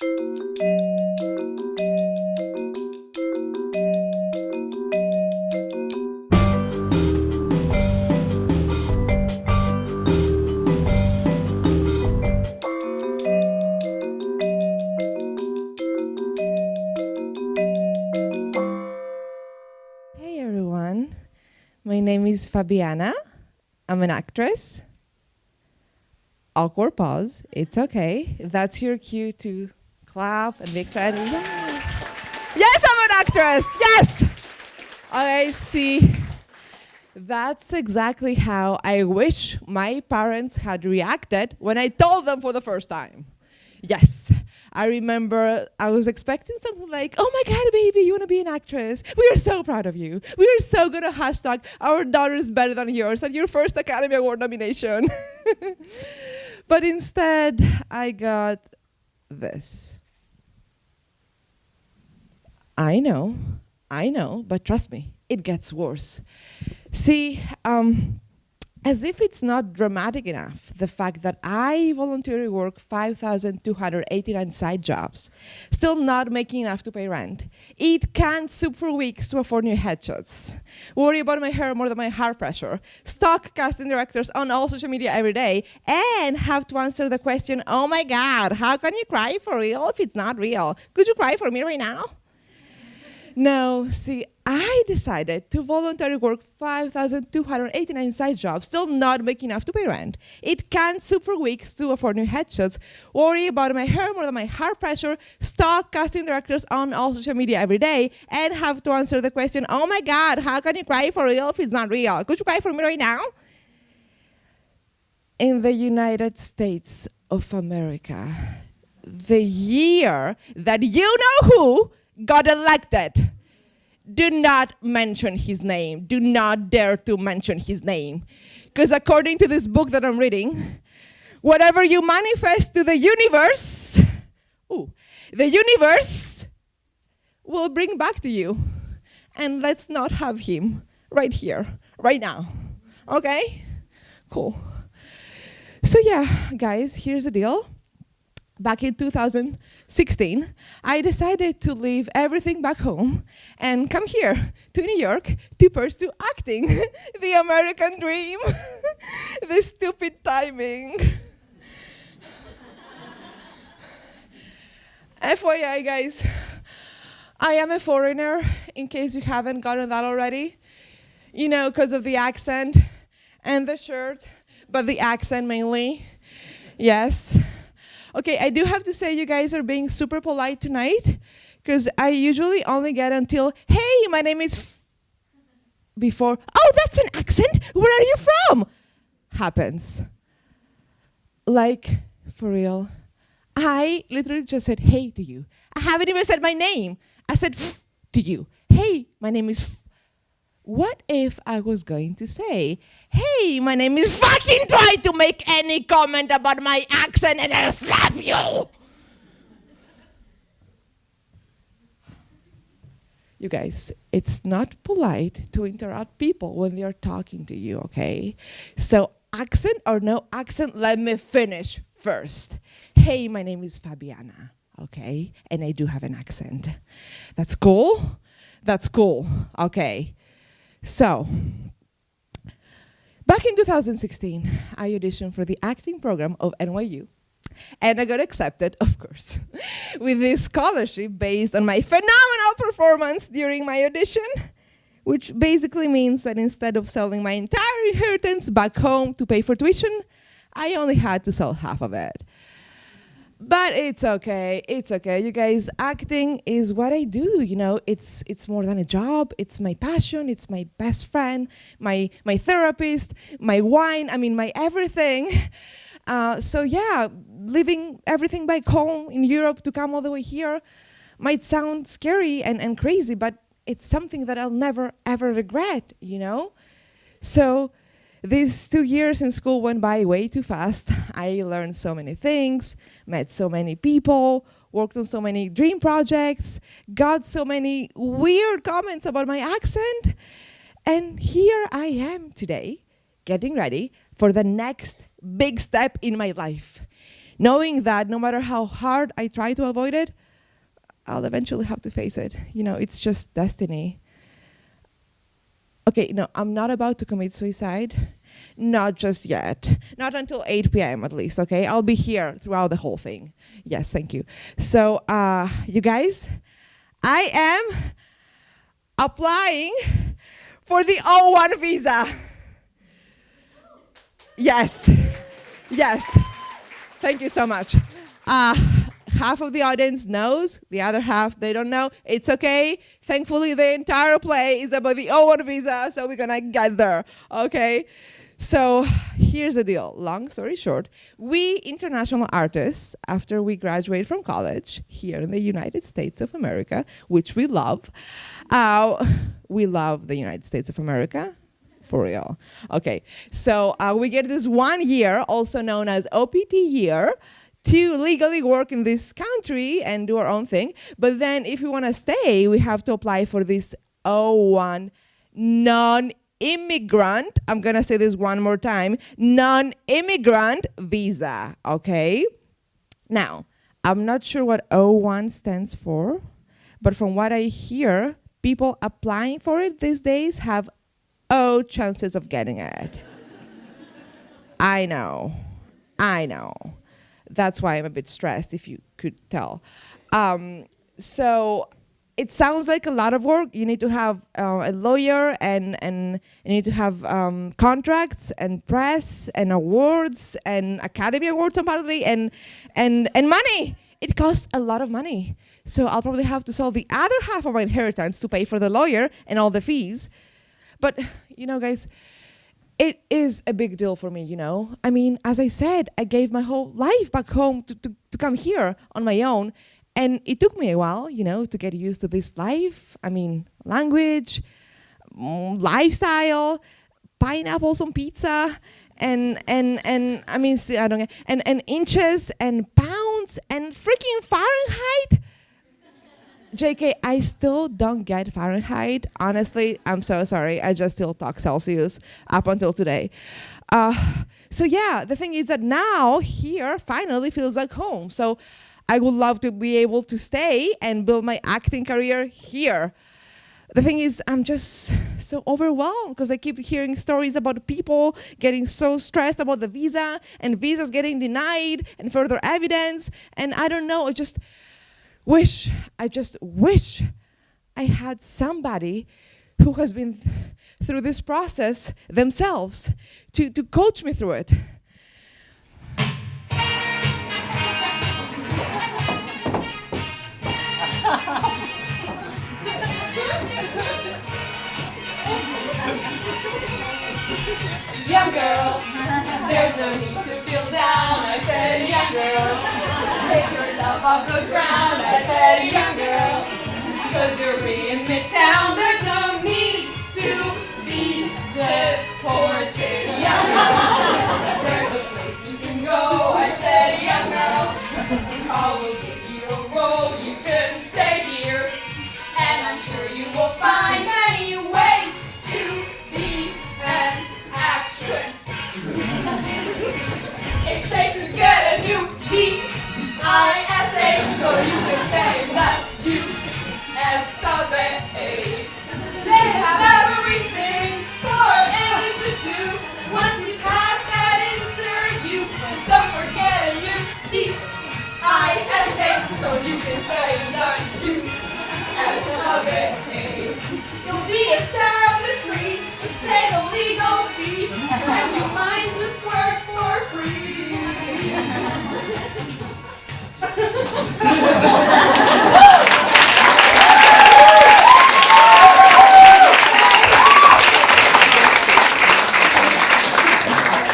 Hey everyone, my name is Fabiana. I'm an actress. Awkward pause, it's okay. That's your cue to clap and be excited. Yes, I'm an actress, yes! Okay, see, that's exactly how I wish my parents had reacted when I told them for the first time. Yes, I remember I was expecting something like, oh my God, baby, you want to be an actress? We are so proud of you. We are so good at hashtag, our daughter is better than yours at your first Academy Award nomination. But instead, I got this. I know, but trust me, it gets worse. See, as if it's not dramatic enough, the fact that I voluntarily work 5,289 side jobs, still not making enough to pay rent, eat canned soup for weeks to afford new headshots, worry about my hair more than my heart pressure, stalk casting directors on all social media every day, and have to answer the question, oh my God, how can you cry for real if it's not real? Could you cry for me right now? No, see, I decided to voluntarily work 5,289 side jobs, still not making enough to pay rent, eat canned soup for weeks to afford new headshots, worry about my hair more than my heart pressure, stalk casting directors on all social media every day, and have to answer the question, oh my God, how can you cry for real if it's not real? Could you cry for me right now? In the United States of America, the year that you know who got elected. Do not mention his name. Do not dare to mention his name. Because according to this book that I'm reading, whatever you manifest to the universe, the universe will bring back to you. And let's not have him right here, right now. Okay? Cool. So yeah, guys, here's the deal. Back in 2016, I decided to leave everything back home and come here to New York to pursue acting, the American dream, the stupid timing. FYI, guys, I am a foreigner, in case you haven't gotten that already. You know, because of the accent and the shirt, but the accent mainly. Yes. Okay, I do have to say you guys are being super polite tonight, because I usually only get until, hey, my name is before, oh, that's an accent? Where are you from? Happens. Like, for real. I literally just said, hey to you. I haven't even said my name. I said to you. Hey, my name is What if I was going to say, hey, my name is fucking try to make any comment about my accent and I'll slap you. You guys, it's not polite to interrupt people when they're talking to you, okay? So accent or no accent, let me finish first. Hey, my name is Fabiana, okay? And I do have an accent. That's cool? That's cool, okay. So, back in 2016, I auditioned for the acting program of NYU. And I got accepted, of course, with this scholarship based on my phenomenal performance during my audition, which basically means that instead of selling my entire inheritance back home to pay for tuition, I only had to sell half of it. But it's okay, you guys. Acting is what I do, you know. It's more than a job. It's my passion. It's my best friend, my therapist, my wine. I mean, my everything. So yeah, leaving everything back home in Europe to come all the way here might sound scary and crazy, but it's something that I'll never, ever regret, you know? So these 2 years in school went by way too fast. I learned so many things, met so many people, worked on so many dream projects, got so many weird comments about my accent, and here I am today, getting ready for the next big step in my life. knowing that no matter how hard I try to avoid it, I'll eventually have to face it. It's just destiny. Okay, no, I'm not about to commit suicide. Not just yet. Not until 8 p.m. at least, okay? I'll be here throughout the whole thing. Yes, thank you. So, you guys, I am applying for the O1 visa. Yes. Thank you so much. Half of the audience knows, the other half, they don't know. It's okay. Thankfully, the entire play is about the O1 visa, so we're gonna get there, okay? So here's the deal. Long story short, we international artists, after we graduate from college here in the United States of America, which we love the United States of America, for real. Okay, so we get this 1 year, also known as OPT year, to legally work in this country and do our own thing. But then if we want to stay, we have to apply for this O1 non-immigrant, I'm going to say this one more time, non-immigrant visa, okay? Now, I'm not sure what O1 stands for, but from what I hear, people applying for it these days have chances of getting it. I know. That's why I'm a bit stressed, if you could tell. So it sounds like a lot of work. You need to have a lawyer, and you need to have contracts and press and awards and Academy Awards apparently, and money. It costs a lot of money. So I'll probably have to sell the other half of my inheritance to pay for the lawyer and all the fees. But, guys, it is a big deal for me, I mean, as I said, I gave my whole life back home to come here on my own. And it took me a while, to get used to this life. I mean, language, lifestyle, pineapples on pizza, and I mean, I don't get, and inches and pounds and freaking Fahrenheit. JK, I still don't get Fahrenheit. Honestly, I'm so sorry. I just still talk Celsius up until today. So yeah, the thing is that now here finally feels like home. So I would love to be able to stay and build my acting career here. The thing is, I'm just so overwhelmed because I keep hearing stories about people getting so stressed about the visa and visas getting denied and further evidence. And I don't know, I just wish I had somebody who has been through this process themselves to coach me through it. Young girl, there's no need to feel down. I said, young girl, pick yourself off the ground. I said, young girl, 'cause you're in Midtown. There's no need to be deported. Young girl, there's a place you can go. I said, young girl, I will give you a role. You can stay here, and I'm sure you will find many ways to be an actress. It's safe to get a new V-I-S-A, so you can stay in the U.S.A. They have everything for aliens to do. Once you pass that interview, just don't forget a new V-I-S-A, so you can stay in the U.S.A. You'll be a star of the street, just pay the legal fee, and you might just work for free.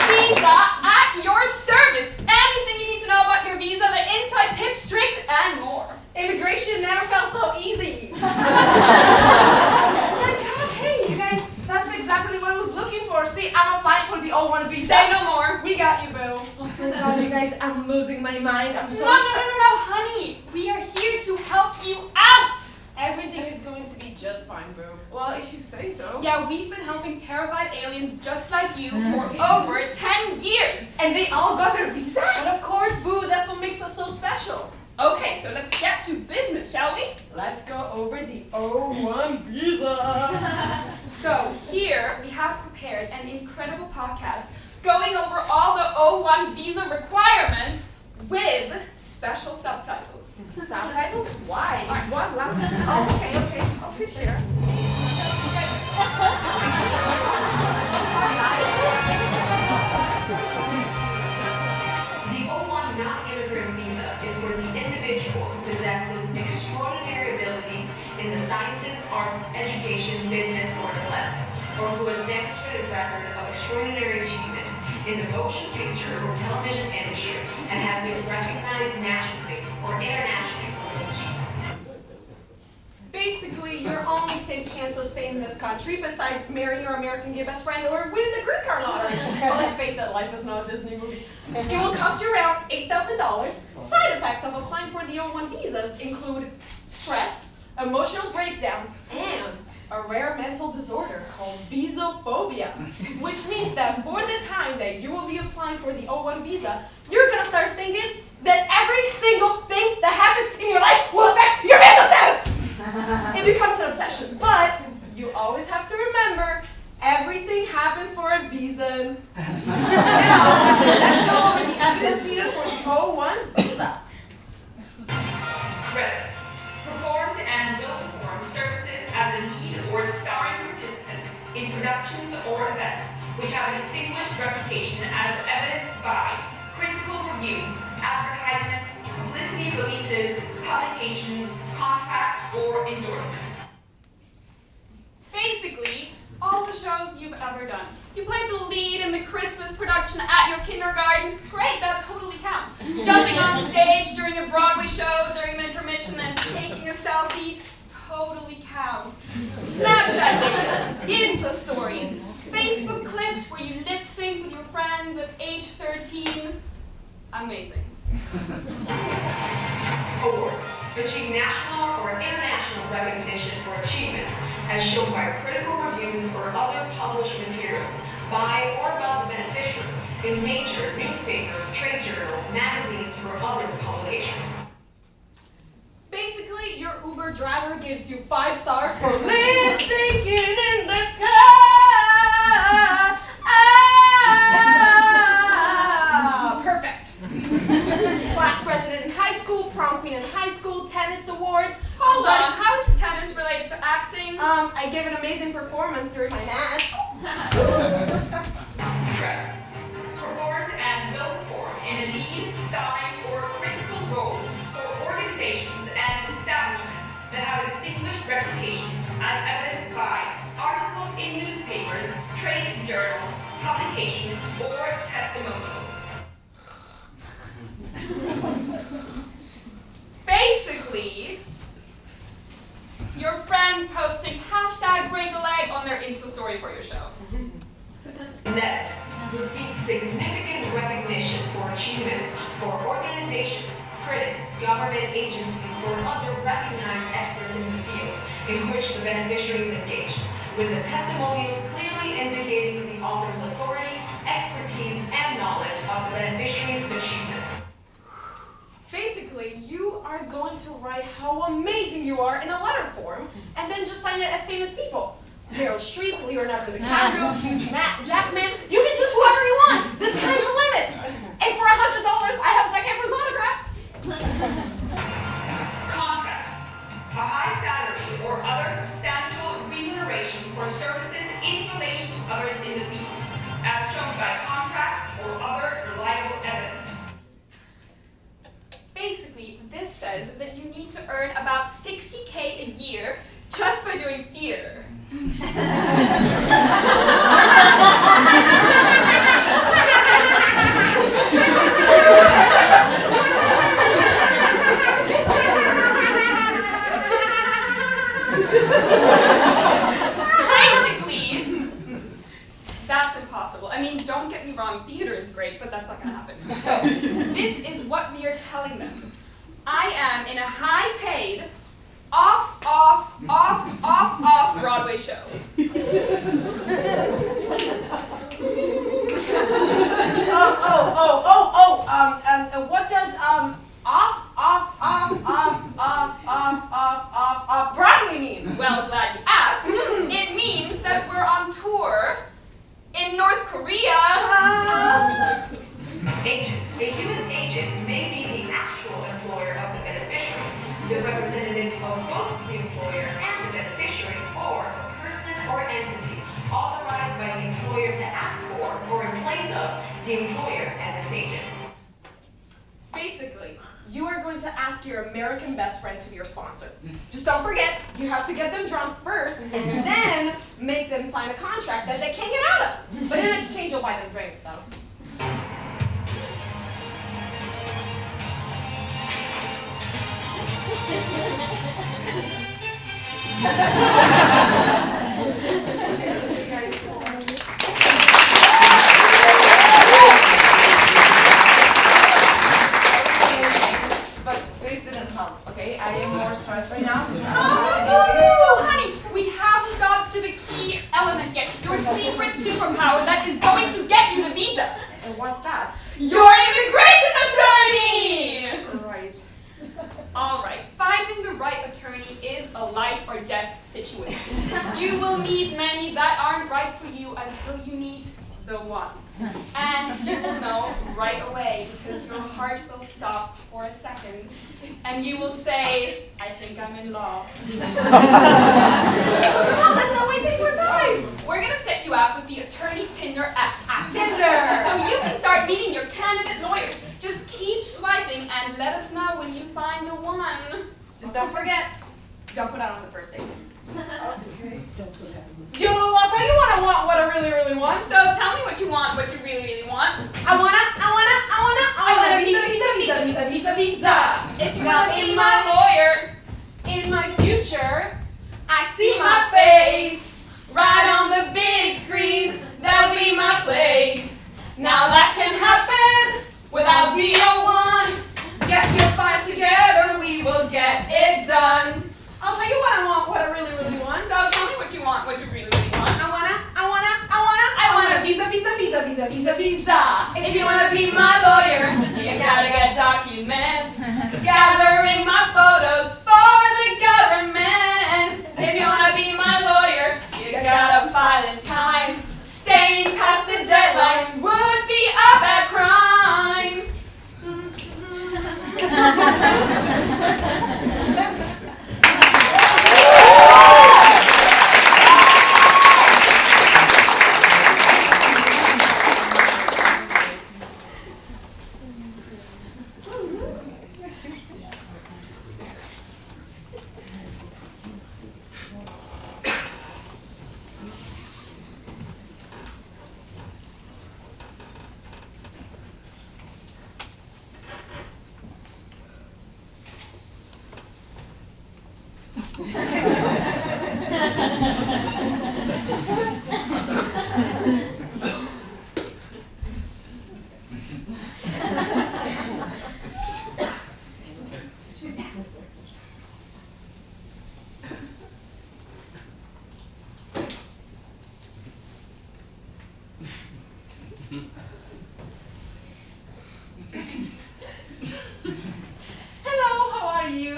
Visa at your service. Anything you need to know about your visa, the inside tips, tricks, and more. Immigration never felt so easy. Oh my God, hey, you guys, that's exactly what I was looking for. See, I'm applying for the O1 visa. Say no more. We got you, boo. Oh, thank God, you guys, I'm losing my mind. I'm so No, honey. We are here to help you out. Everything is going to be just fine, boo. Well, if you say so. Yeah, we've been helping terrified aliens just like you for over 10 years. And they all got their visa? And of course, boo, the let's get to business, shall we? Let's go over the O1 visa. So here we have prepared an incredible podcast going over all the O1 visa requirements with special subtitles. Subtitles? Why? What language? Oh, okay. I'll sit here. The O1 non-immigrant visa is where the individual who possesses extraordinary abilities in the sciences, arts, education, business, or athletics, or who has demonstrated a record of extraordinary achievement in the motion picture or television industry and has been recognized nationally or internationally for those achievements. Basically, your only safe chance of staying in this country, besides marrying your American gay best friend or winning the green card lottery. But let's face it, life is not a Disney movie. It will cost you around $8,000. Side effects of applying for the O1 visas include stress, emotional breakdowns, and a rare mental disorder called visophobia, which means that for the time that you will be applying for the O1 visa, you're gonna start thinking that every single thing that happens in your life will affect your visa status. It becomes an obsession, but you always have to remember, everything happens for a reason. Now, let's go over the evidence needed for the O1 visa. Credits. Performed and will perform services as a lead or starring participant in productions or events which have a distinguished reputation as evidenced by critical reviews, advertisements, publicity releases, publications, contracts, or endorsements. Basically, all the shows you've ever done. You played the lead in the Christmas production at your kindergarten. Great, that totally counts. Jumping on stage during a Broadway show during an intermission and taking a selfie totally counts. Snapchat videos, Insta stories, Facebook clips where you lip sync with your friends at age 13. Amazing. Awards. Achieve national or international recognition for achievements as shown by critical reviews or other published materials by or about the beneficiary in major newspapers, trade journals, magazines, or other publications. Basically, your Uber driver gives you 5 stars for lip syncing in the car. Perfect. Class president in high school, prom queen in high school, tennis awards. Hold on, how is tennis related to acting? I gave an amazing performance during my match. Dress. Performed and will perform in a lead, starring, or critical role for organizations and establishments that have a distinguished reputation as evidenced by articles in newspapers, trade journals, publications, or testimonials. Basically, your friend posting #break-a-leg on their Insta story for your show. Next, receive significant recognition for achievements for organizations, critics, government agencies, or other recognized experts in the field in which the beneficiary is engaged, with the testimonials clearly indicating the author's authority, expertise, and knowledge of the beneficiary's achievements. Basically, you are going to write how amazing you are in a letter form, and then just sign it as famous people. Meryl Streep, Leonardo DiCaprio, Hugh Jackman. You can choose whoever you want. The sky's the limit. And for $100, I have Zac Efron's autograph. Contracts. A high salary or other substantial remuneration for services in relation to others in the field, as shown by contracts or other reliable evidence. Basically, this says that you need to earn about $60K a year just by doing theater. Basically, that's impossible. I mean, don't get me wrong, theater is great, but that's not gonna happen. So, this is what we are telling them. I am in a high-paid, off Broadway show. What does off Well, glad you asked. It means that we're on tour in North Korea. Agent. A U.S. agent may be the actual employer of the beneficiary, the representative of both the employer and the beneficiary, or a person or entity authorized by the employer to act for or in place of the employer as its agent. Basically, you are going to ask your American best friend to be your sponsor. Just don't forget, you have to get them drunk first, and then make them sign a contract that they can't get out of. But in exchange, you'll buy them drinks, so. But this didn't help, okay? I am more stressed right now. Oh, honey, we haven't got to the key element yet. Your secret superpower that is going to get you the visa. And what's that? Your immigration attorney! Right. All right, finding the right attorney is a life or death situation. You will meet many that aren't right for you until you meet the one. And you will know right away because your heart will stop for a second and you will say, I think I'm in love. Come on, let's not waste any more time. We're going to set you up with the Attorney Tinder app. Tinder. So you can start meeting your candidate lawyers. Just keep swiping and let us know when you find the one. Just don't forget, don't put out on the first date. Okay. I'll tell you what I really want. So tell me what you want, what you really want. I wanna visa. If you Now, want to be in my lawyer, In my future, I see my face right on the big screen. That'll be my place. Now that can happen without the O1. Get your files together, we will get it done. I'll tell you what I want, what I really want. So tell me what you want, what you really want. I want a visa. If you wanna be my lawyer, you gotta get documents. Gathering my photos for the government. If you wanna be my lawyer, you gotta file in time. Staying past the deadline would be a bad crime. Hello, how are you?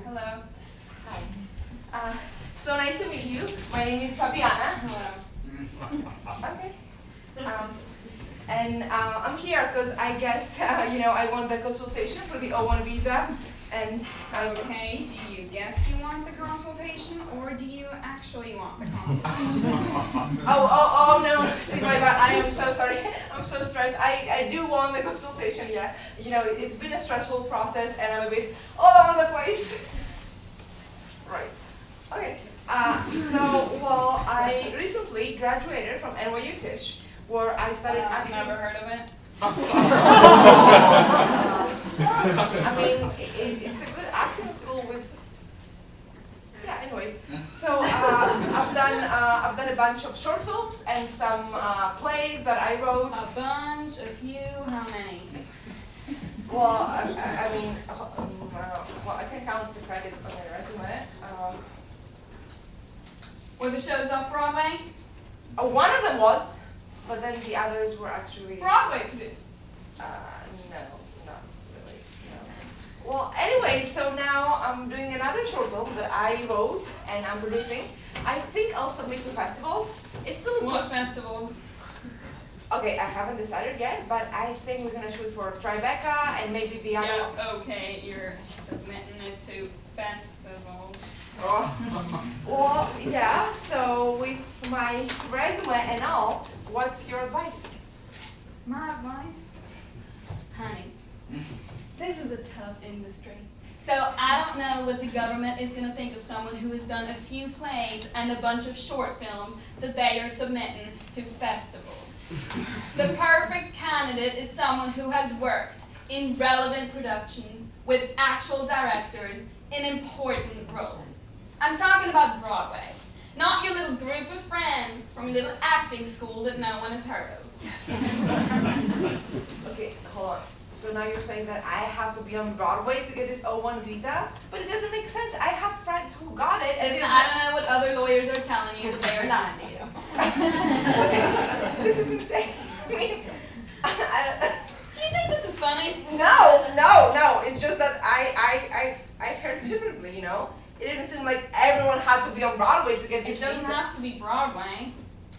Hello. Hi. So nice to meet you. My name is Flavia. Hello. Okay. And I'm here because I guess, I want the consultation for the O1 visa. And Okay, do you guess you want the consultation or do you actually want the consultation? Oh, no, see, my bad. I am so sorry. I'm so stressed. I do want the consultation, yeah. It's been a stressful process and I'm a bit all over the place. Right. Okay. Well, I recently graduated from NYU Tisch, where I studied I've acting. never heard of it. I mean, it's a good acting school with. Yeah. Anyways, so I've done a bunch of short films and some plays that I wrote. A bunch, a few, how many? Well, I mean, I can count the credits on my resume. Were the shows off Broadway? One of them was, but then the others were actually. Broadway produced. No, not really. No. Well, anyway, so now I'm doing another a short film that I wrote and I'm producing. I think I'll submit to festivals. It's still What festivals? okay. I haven't decided yet, but I think we're gonna shoot for Tribeca and maybe the other. Yeah, okay, you're submitting it to festivals. Oh. Well, yeah. So with my resume and all, what's your advice? My advice? Honey, this is a tough industry. So I don't know what the government is going to think of someone who has done a few plays and a bunch of short films that they are submitting to festivals. The perfect candidate is someone who has worked in relevant productions with actual directors in important roles. I'm talking about Broadway, not your little group of friends from your little acting school that no one has heard of. Okay, hold on. So now you're saying that I have to be on Broadway to get this O1 visa? But it doesn't make sense. I have friends who got it. And Listen, I don't know what other lawyers are telling you, but they are lying to you. This is insane. I mean, Do you think this is funny? no. It's just that I heard differently, you know? It didn't seem like everyone had to be on Broadway to get It this doesn't visa. have to be Broadway.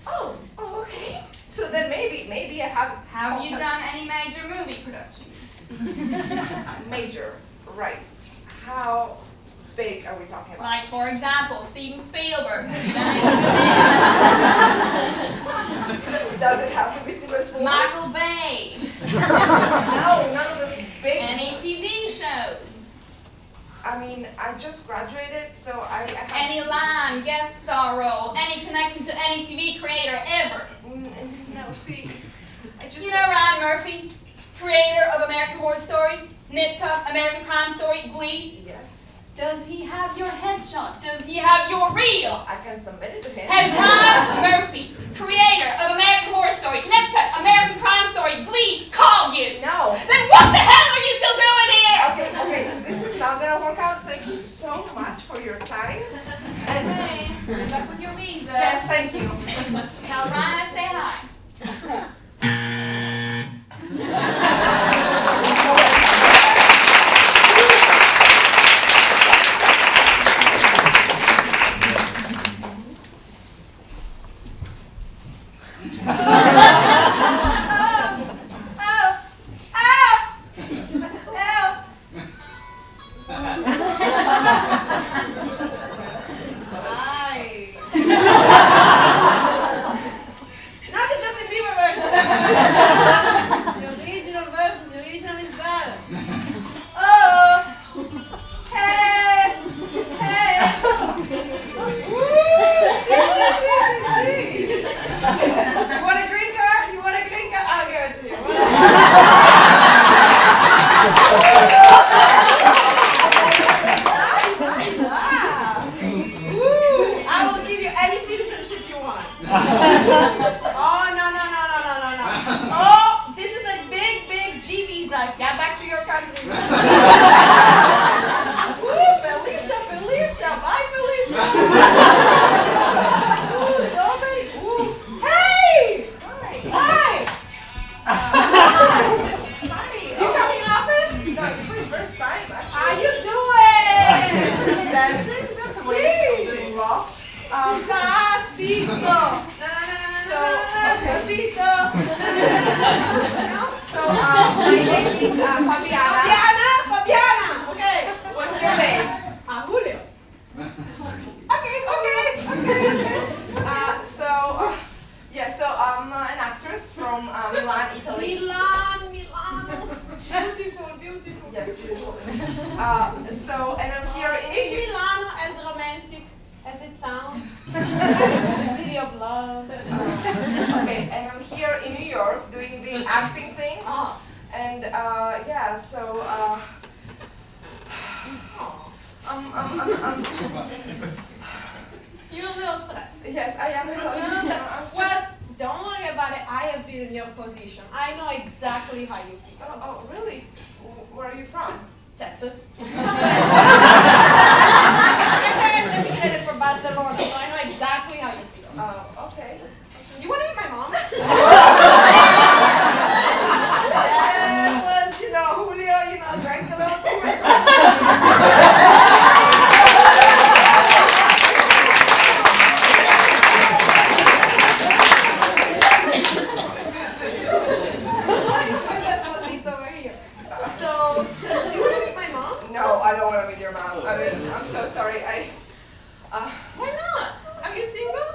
Oh, okay. So then maybe I have. Have you chance. done any major movie productions? Major, right? How big are we talking about? Like, for example, Steven Spielberg. Has done Does it have to be Steven Spielberg? Michael Bay. No, none of this big. Any TV shows. I mean, I just graduated, so I have. Any line, guest star role, any connection to any TV creator ever. No, see, I just. You know Ryan Murphy, creator of American Horror Story, Nip Tuck, American Crime Story, Glee. Yes, Does he have your headshot? Does he have your reel? I can submit it to him. Has Ryan Murphy, creator of American Horror Story, Nip Tuck, American Crime Story, Glee, called you? No. Then what the hell are you still doing here? Okay, this is not gonna work out. Thank you so much for your time. And Hey, good luck with your visa. yes, thank you. Tell Ryan I say hi. Hi. Not the Justin Bieber version. The original version. The original is better. Oh. Hey. Hey. Woo. See. You want a green card? You want a green card? I'll give it to you. I will give you any citizenship you want. Oh, no. Oh, this is a big G visa. Get back to your country. Ooh, Felicia. Bye, Felicia. Ooh, so many. Ooh. Hey! Hi. You coming often? No, it's my first time. Actually. How you doing? Dancing? That's amazing. Doing law. Casito. Casito. So, my name is Fabiana. Fabiana. Okay. What's your name? Julio. Okay. So I'm an actress from Milan, Italy. Milan. Beautiful. Yes, beautiful. And I'm here in Is Milano as romantic as it sounds? The city of love. Okay, and I'm here in New York doing the acting thing. Oh. And You're a little stressed. yes, I am. I'm I'm well, stressed. don't worry about it. I have been in your position. I know exactly how you feel. Oh, really? Where are you from? Texas. My parents immigrated from Barcelona, so I know exactly how you feel. Oh, okay. You want to meet my mom? Yes, Julio, drank a little too much. want to meet your mom. I mean, I'm so sorry. Why not? Are you single?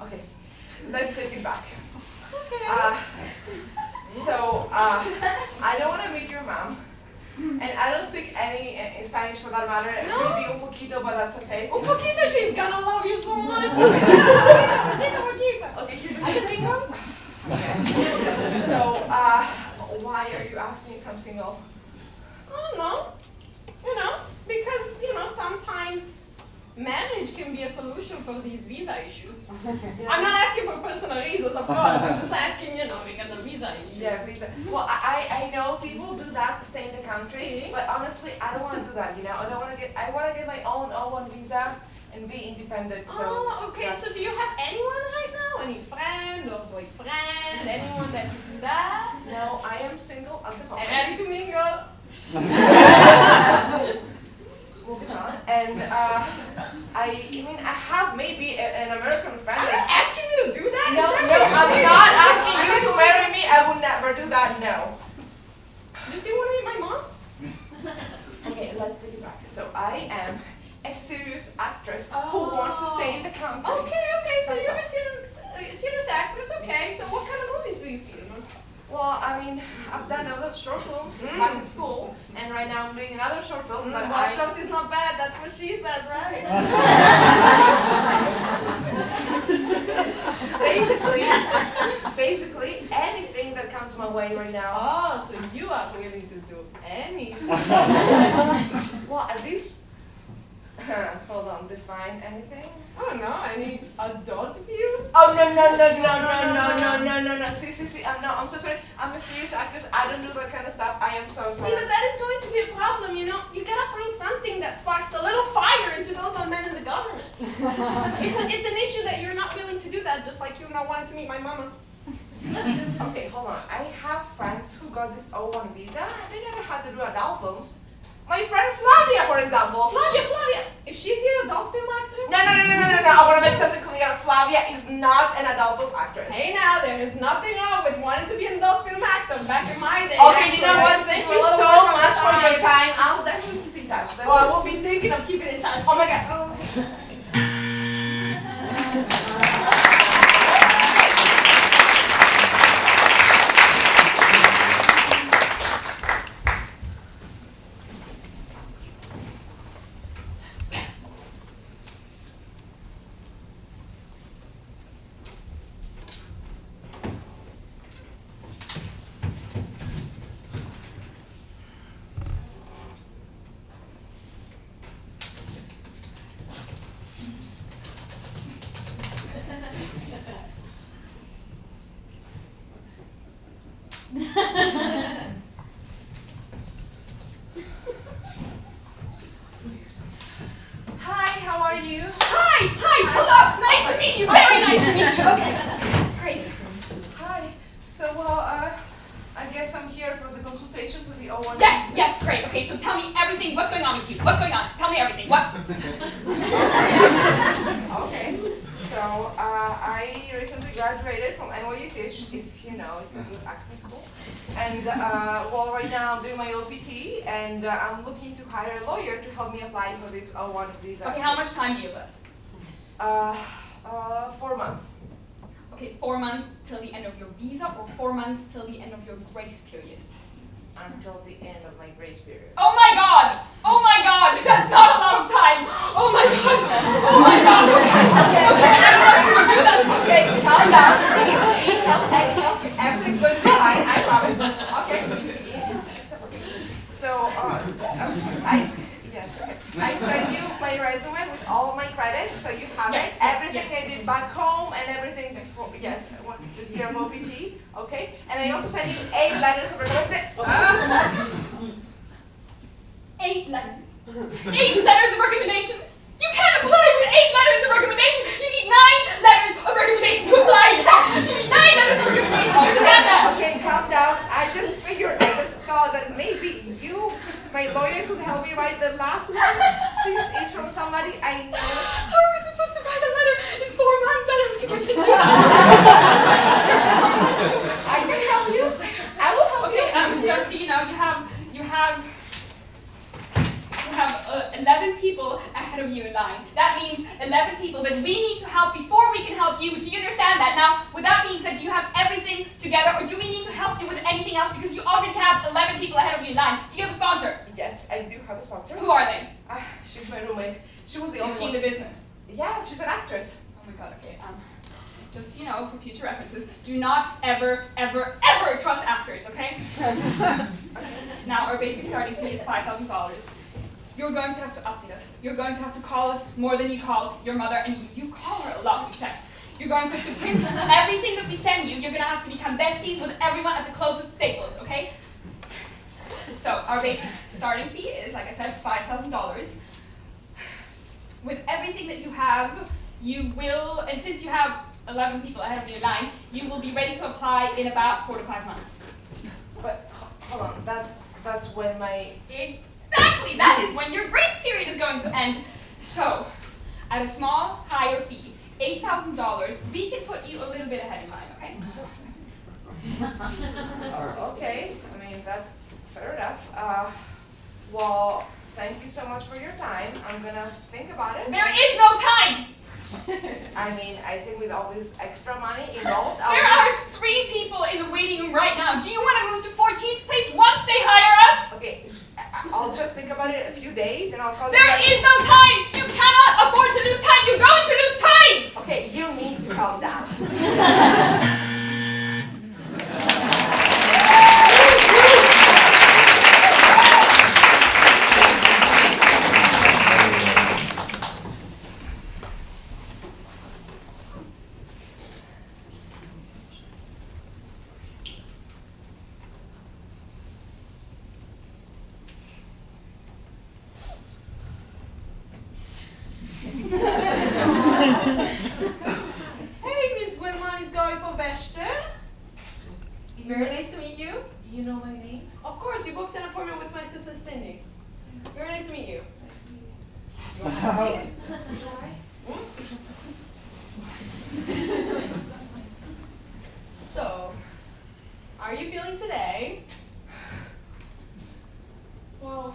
Okay, let's take it back. Okay. I don't want to meet your mom. And I don't speak any Spanish for that matter. No? Maybe un poquito, but that's okay. Un poquito, she's gonna love you so much. Okay, Are you single? Okay. Why are you asking if I'm single? I don't know. Because, sometimes marriage can be a solution for these visa issues. Yeah. I'm not asking for personal reasons, of course. I'm just asking, because of visa issues. Yeah, visa. Well, I know people do that to stay in the country, but honestly, I don't want to do that. I want to get my own O1 visa and be independent. So. Oh, okay. Yes. So do you have anyone right now? Any friend or boyfriend? Anyone that can do that? No, I am single at the moment. And ready to mingle? Moving on, and I have maybe an American friend. Are you asking me to do that? No, Is no, that I'm weird? not asking you to marry me. I would never do that. No. You still want to meet my mom? Okay, let's take it back. So I am a serious actress who wants to stay in the country. Okay. So That's you're all. a serious actress. Okay. So what kind of movies do you film? Well, I've done a lot of short films back in school, and right now I'm doing another short film that Well, short is not bad. That's what she says, right? basically anything that comes my way right now. Oh, so you are willing to do anything. Well, at least, hold on, define anything? I don't know, any adult films? Oh, no. See, I'm so sorry. I'm a serious actress. I don't do that kind of stuff. I am so See, sorry. but that is going to be a problem, You gotta find something that sparks a little fire into those on men in the government. It's an issue that you're not willing to do that, just like you not wanting to meet my mama. Okay, hold on. I have friends who got this O1 visa. They never had to do adult films. My friend Flavia, for example. Flavia! Is she the adult film actress? No. I want to make something clear. Flavia is not an adult film actress. Hey now, there is nothing wrong with wanting to be an adult film actor back in my day. Okay, actually. you know what? Thank you so much for your time. I'll definitely keep in touch. Oh, I will be thinking of keeping in touch. Oh my God. Hi, how are you? Hi, hello. Nice to meet you. Very nice to meet you. Okay, great. Hi. So, I guess I'm here for the consultation for the O1. Yes, great. Okay, so tell me everything. What's going on with you? What's going on? Tell me everything. What? Okay. So, I recently graduated from NYU Tisch, if you know, it's a good acting school. And, right now I'm doing my OPT, and I'm looking to hire a lawyer to help me apply for this O1 visa. Okay, how much time do you have left? 4 months. Okay, 4 months till the end of your visa, or 4 months till the end of your grace period? Until the end of my grace period. Oh my God! That's not a lot of time! Oh my God! Okay, I'm not going to do that. Okay, calm down. Inhale, exhale, everything's going to be fine, I promise. Okay. So, I sent you my resume with all of my credits, so you have Yes, it. yes, Everything yes. I did back home and everything before, this year of OPT, okay? And I also sent you 8 letters of recommendation. 8 letters. 8 letters of recommendation? You can't apply with 8 letters of recommendation! You need 9 letters of recommendation to apply! You need 9 letters of recommendation! You understand that? Okay, calm down. I just thought that maybe you, my lawyer, could help me write the last one, since it's from somebody I know. How are we supposed to write a letter in 4 months? I don't think I can do that. I can help you. I will help you. Okay, just so you know, you have 11 people ahead of you in line. That means 11 people that we need to help before we can help you. Do you understand that? Now, with that being said, do you have everything together, or do we need to help you with anything else? Because you already have 11 people ahead of you in line. Do you have a sponsor? Yes, I do have a sponsor. Who are they? She's my roommate. She was the Is only she in one. the business? Yeah, she's an actress. Oh my god, okay. Just, for future references, do not ever trust actors, okay? Now, our basic starting fee is $5,000. You're going to have to update us. You're going to have to call us more than you call your mother, and you call her a lot, we checked. You're going to have to print everything that we send you. You're going to have to become besties with everyone at the closest Staples, okay? So, our basic starting fee is, like I said, $5,000. With everything that you have, you will, and since you have 11 people ahead of your line, you will be ready to apply in about 4 to 5 months. But hold on, that's when my Exactly! That is when your grace period is going to end. So, at a small, higher fee, $8,000, we can put you a little bit ahead in line, okay? Okay, I mean, that's fair enough. Well, thank you so much for your time. I'm gonna think about it. There is no time! I mean, I think with all this extra money involved, There are 3 people in the waiting room right now. Do you want to move to 14th place once they hire us? Okay, I'll just think about it a few days and I'll call you There back. is no time! You cannot afford to lose time! You're going to lose time! Okay, you need to calm down. Hey, Miss Wellmoney, Sgoifo, Waechter. Very nice to meet you. Do you know my name? Of course, you booked an appointment with my sister Cindy. Very nice to meet you. You want to see it? So, how are you feeling today? Well,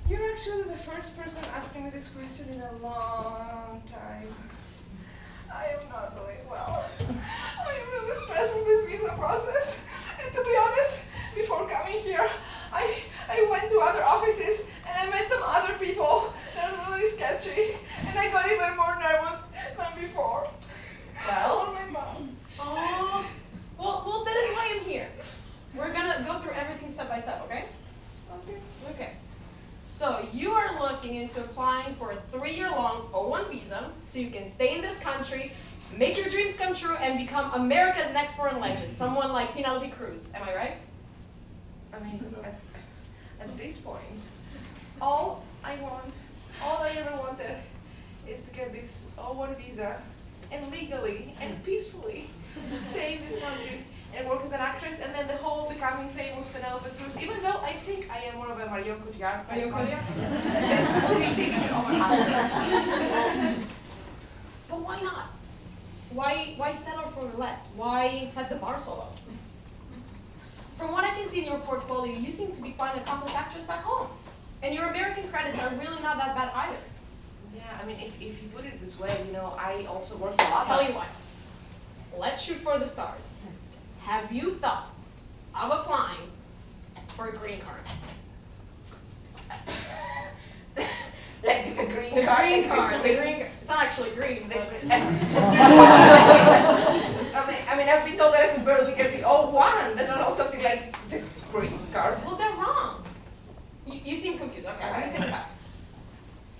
you're actually the first person asking me this question in a long time. I am not doing well. I am really stressed with this visa process. And to be honest, before coming here, I went to other offices and I met some other people that are really sketchy. And I got even more nervous than before. Well, Oh, my mom. oh, well, that is why I'm here. We're gonna go through everything step by step, okay? Okay. Okay. So you are looking into applying for a 3-year-long O1 visa so you can stay in this country, make your dreams come true, and become America's next foreign legend, someone like Penelope Cruz. Am I right? I mean, at this point, all I ever wanted is to get this O1 visa and legally and peacefully stay in this country and work as an actress, and then the whole becoming famous Penelope Cruz, even though I think I am more of a Marion Cotillard. Marion Cotillard? Basically thinking of an actor. But why not? Why settle for less? Why set the bar so low? From what I can see in your portfolio, you seem to be quite an accomplished actress back home. And your American credits are really not that bad either. Yeah, I mean, if you put it this way, I also worked a lot. I'll tell you what. Let's shoot for the stars. Have you thought of applying for a green card? Like the green The card. green card. The green card. It's not actually green, The but green- I mean, I've been told that I could barely get the O1. That's not something like the green card. well, they're wrong. You seem confused. Okay, let me take it back.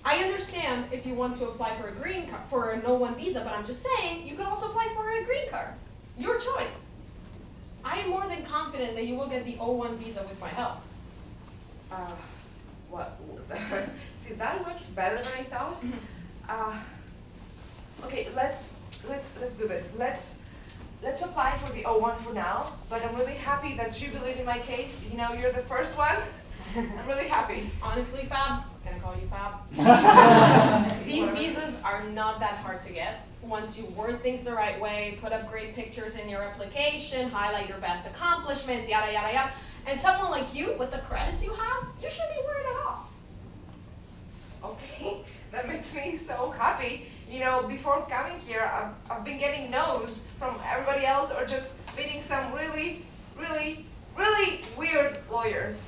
I understand if you want to apply for a green card, for a no-one visa, but I'm just saying you could also apply for a green card. Your choice. I am more than confident that you will get the O1 visa with my help. What? See, that went better than I thought. Okay, let's do this. Let's apply for the O1 for now. But I'm really happy that you believe in my case. You're the first one. I'm really happy. Honestly, Fab, can I call you Fab? These visas are not that hard to get. Once you word things the right way, put up great pictures in your application, highlight your best accomplishments, yada, yada, yada. And someone like you, with the credits you have, you shouldn't be worried at all. that makes me so happy. You know, before coming here, I've been getting no's from everybody else or just meeting some really weird lawyers.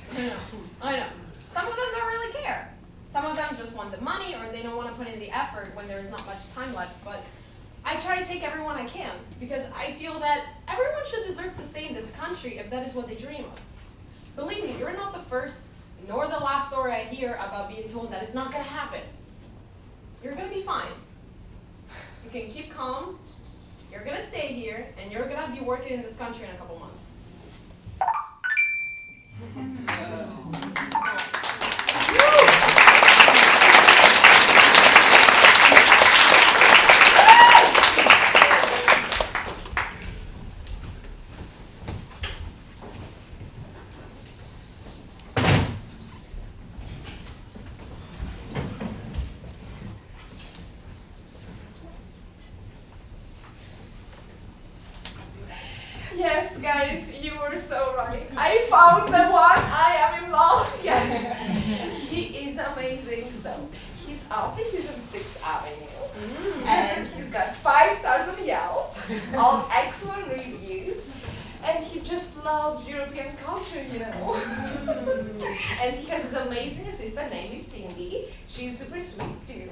I know. Some of them don't really care. Some of them just want the money or they don't want to put in the effort when there is not much time left. But I try to take everyone I can because I feel that everyone should deserve to stay in this country if that is what they dream of. Believe me, you're not the first nor the last story I hear about being told that it's not going to happen. You're going to be fine. You can keep calm, you're going to stay here, and you're going to be working in this country in a couple months. Yes, guys, you were so right. I found the one. I am in love. Yes. He is amazing. So his office is on 6th Avenue. And he's got 5 stars on Yelp, all excellent reviews. And he just loves European culture, you know. And he has this amazing assistant named Cindy. She's super sweet too.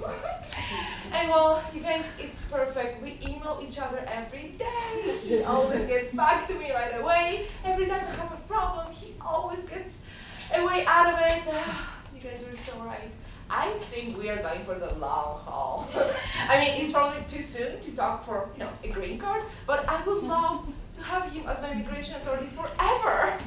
And well, you guys, it's perfect. We email each other every day. He always gets back to me right away. Every time I have a problem, he always gets a way out of it. You guys are so right. I think we are going for the long haul. I mean, it's probably too soon to talk for, you know, a green card, but I would love to have him as my immigration attorney forever.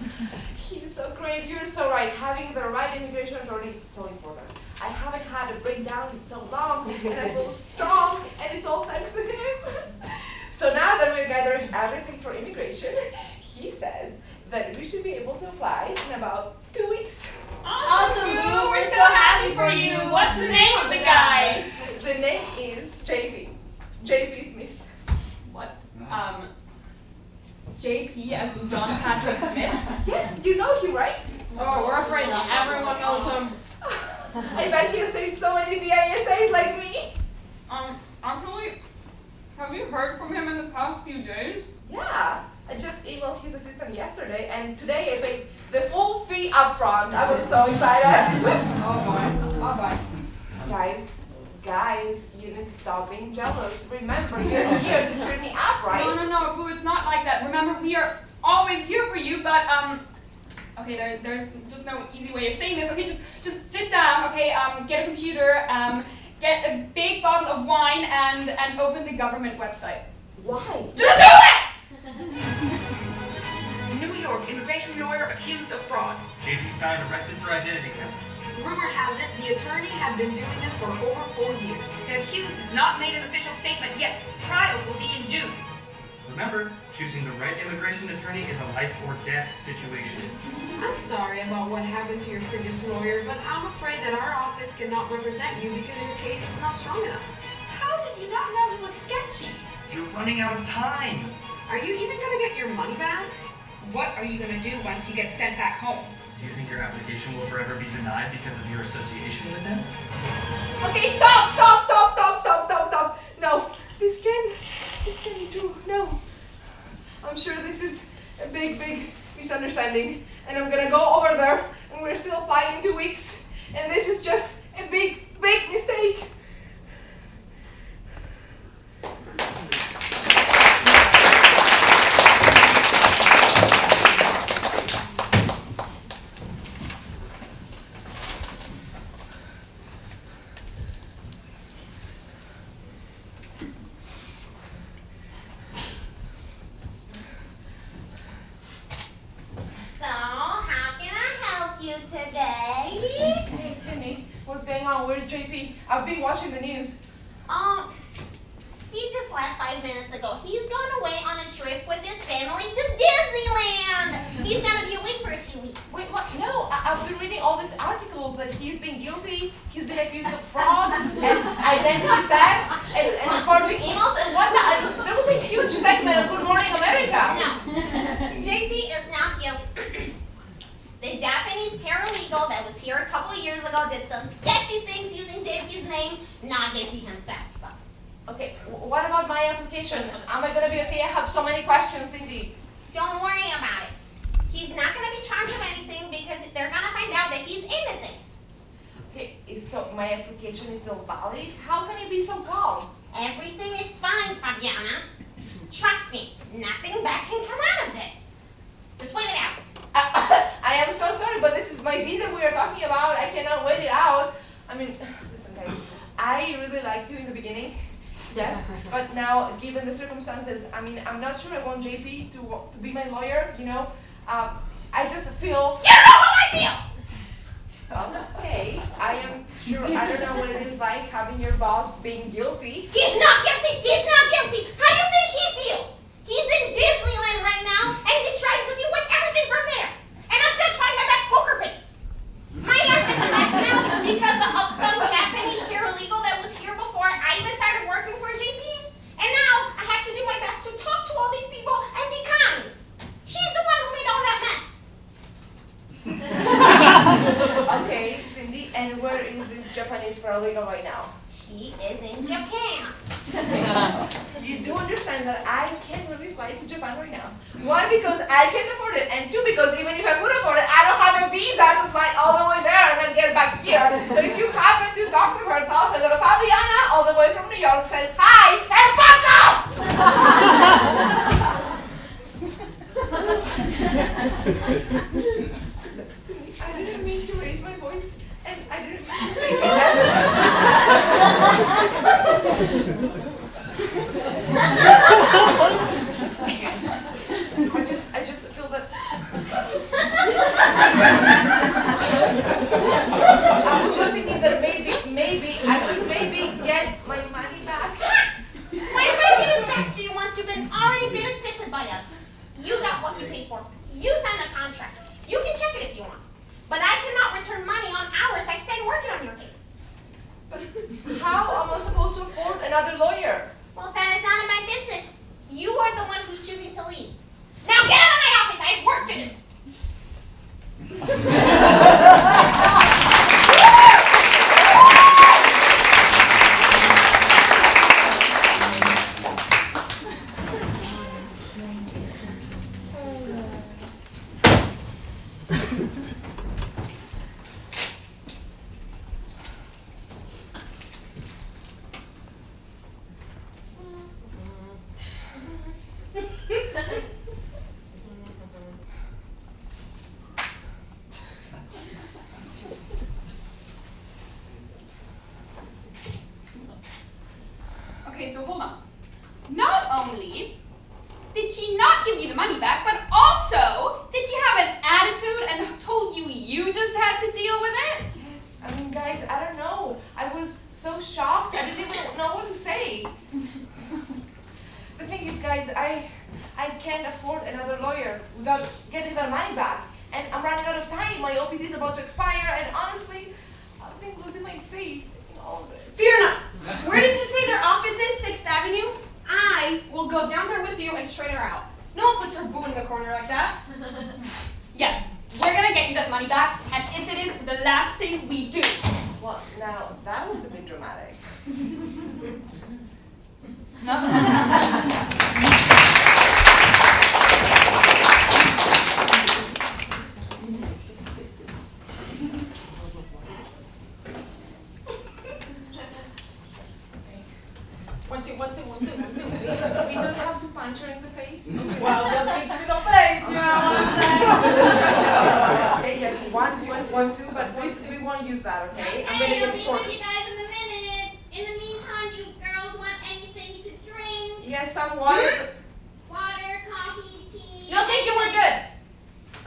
He's so great. You're so right. Having the right immigration attorney is so important. I haven't had a breakdown in so long, and I feel strong, and it's all thanks to him. So now that we're gathering everything for immigration, he says that we should be able to apply in about 2 weeks. Awesome, Boo! We're so happy for you! What's the name of the guy? The name is JP. JP Smith. What? JP as in John Patrick Smith? Yes, you know him, right? Oh, we're afraid that everyone knows him. I bet he has saved so many VISAs like me. Actually, have you heard from him in the past few days? Yeah, I just emailed his assistant yesterday, and today I paid the full fee up front. I was so excited. Oh boy. Guys, you need to stop being jealous. Remember, you're here to cheer me up, right? No, Boo, it's not like that. Remember, we are always here for you, but, okay, there's just no easy way of saying this. Okay, just sit down, okay, get a computer, get a big bottle of wine, and open the government website. Why? Just do it! New York immigration lawyer accused of fraud. JP Stein arrested for identity theft. Rumor has it the attorney had been doing this for over 4 years. The accused has not made an official statement yet. Trial will be in June. Remember, choosing the right immigration attorney is a life or death situation. I'm sorry about what happened to your previous lawyer, but I'm afraid that our office cannot represent you because your case is not strong enough. How did you not know he was sketchy? You're running out of time. Are you even going to get your money back? What are you going to do once you get sent back home? Do you think your application will forever be denied because of your association with him? Okay, stop! No, this can't be true. No. I'm sure this is a big misunderstanding, and I'm gonna go over there, and we're still applying in 2 weeks, and this is just a big mistake. Where's JP? I've been watching the news. He just left 5 minutes ago. He's gone away on a trip with his family to Disneyland. He's gonna be away for a few weeks. Wait, what? No, I've been reading all these articles that he's been guilty, he's been accused of fraud, and identity theft, and forging emails and whatnot. And there was a huge segment of Good Morning America. No. JP is not guilty. The Japanese paralegal that was here a couple of years ago did some sketchy things using JP's name, not JP himself. So. Okay, what about my application? Am I gonna be okay? I have so many questions, Cindy. Don't worry about it. He's not going to be charged with anything because they're going to find out that he's innocent. Okay, so my application is still valid? How can you be so calm? Everything is fine, Fabiana. Trust me, nothing bad can come out of this. Just wait it out. I am so sorry, but this is my visa we are talking about. I cannot wait it out. I mean, listen guys, I really liked you in the beginning. Yes, but now, given the circumstances, I mean, I'm not sure I want JP to be my lawyer, you know. I just feel... You know how I feel! Okay, I am sure, I don't know what it is like having your boss being guilty. He's not guilty! He's not guilty! How do you think he feels? He's in Disneyland right now, and he's trying to deal with everything from there. And I'm still trying my best poker face. My life is a mess now because of some Japanese paralegal that was here before I even started working for JP. And now I have to do my best to talk to all these people and be kind. She's the one who made all that mess. Okay, Cindy, and where is this Japanese paralegal right now? She is in Japan. You do understand that I can't really fly to Japan right now. One, because I can't afford it, and two, because even if I could afford it, I don't have a visa to fly all the way there and then get back here. So if you happen to talk to her, tell her that Fabiana, all the way from New York, says hi and fuck off! Cindy, I didn't mean to raise my voice, and I didn't mean to shake I just feel that I was just thinking that maybe I could get my money back. Why am I giving back to you once you've already been assisted by us? You got what you paid for. You signed a contract. You can check it if you want. But I cannot return money on hours I spent working on your case. But how am I supposed to afford another lawyer? Well, that is none of my business. You are the one who's choosing to leave. Now get out of my office. I have work to do. Okay, so hold on. Not only did she not give you the money back, but also did she have an attitude and told you just had to deal with it? Yes, I mean, guys, I don't know. I was so shocked. I didn't even know what to say. The thing is, guys, I can't afford another lawyer without getting their money back. And I'm running out of time. My OPT is about to expire, and honestly, I've been losing my faith in all of this. Fear not! Where did you say their office is? 6th Avenue? I will go down there with you and straighten her out. No one puts her boo in the corner like that. Yeah, we're gonna get you that money back, and if it is the last thing we do. Well, now, that was a bit dramatic. One, two. We don't have to punch her in the face. Well, just need to be the face, you know what I'm saying? Okay, yes, 1, 2, but we won't use that, okay? I'm Hey, gonna I'll get be report. with you guys in a minute. In the meantime, you girls want anything to drink? Yes, some water. Water, coffee, tea? No, thank you, we're good.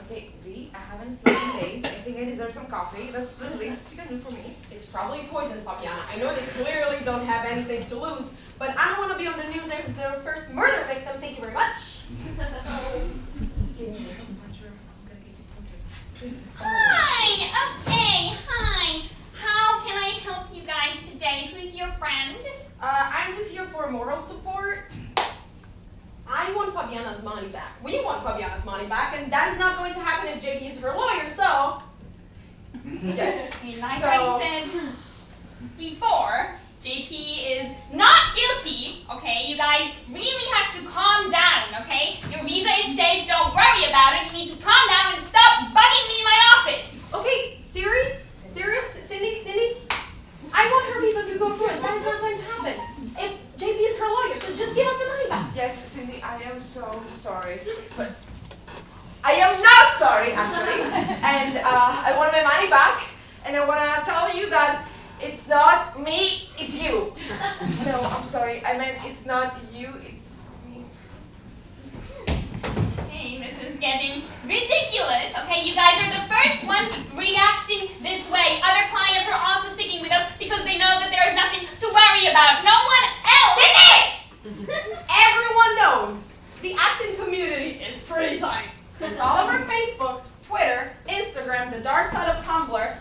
Okay, V, I haven't slept in days. I think I deserve some coffee. That's the least you can do for me. It's probably poison, Fabiana. I know they clearly don't have anything to lose, but I don't want to be on the news as their first murder victim. Thank you very much. Give me some puncher. I'm gonna get you puncher. Please. Hi! Okay, hi. How can I help you guys today? Who's your friend? I'm just here for moral support. I want Fabiana's money back. We want Fabiana's money back, and that is not going to happen if JP is her lawyer, so... Yes. Like So- I said before, sorry, but I am not sorry, actually. And I want my money back, and I want to tell you that it's not me, it's you. No, I'm sorry. I meant it's not you, it's me. Hey, this is getting ridiculous. Okay, you guys are the first ones reacting this way. Other clients are also sticking with us because they know that there is nothing to worry about. No one else. Everyone knows the acting community is pretty tight. It's all over Facebook, Twitter, Instagram, the dark side of Tumblr,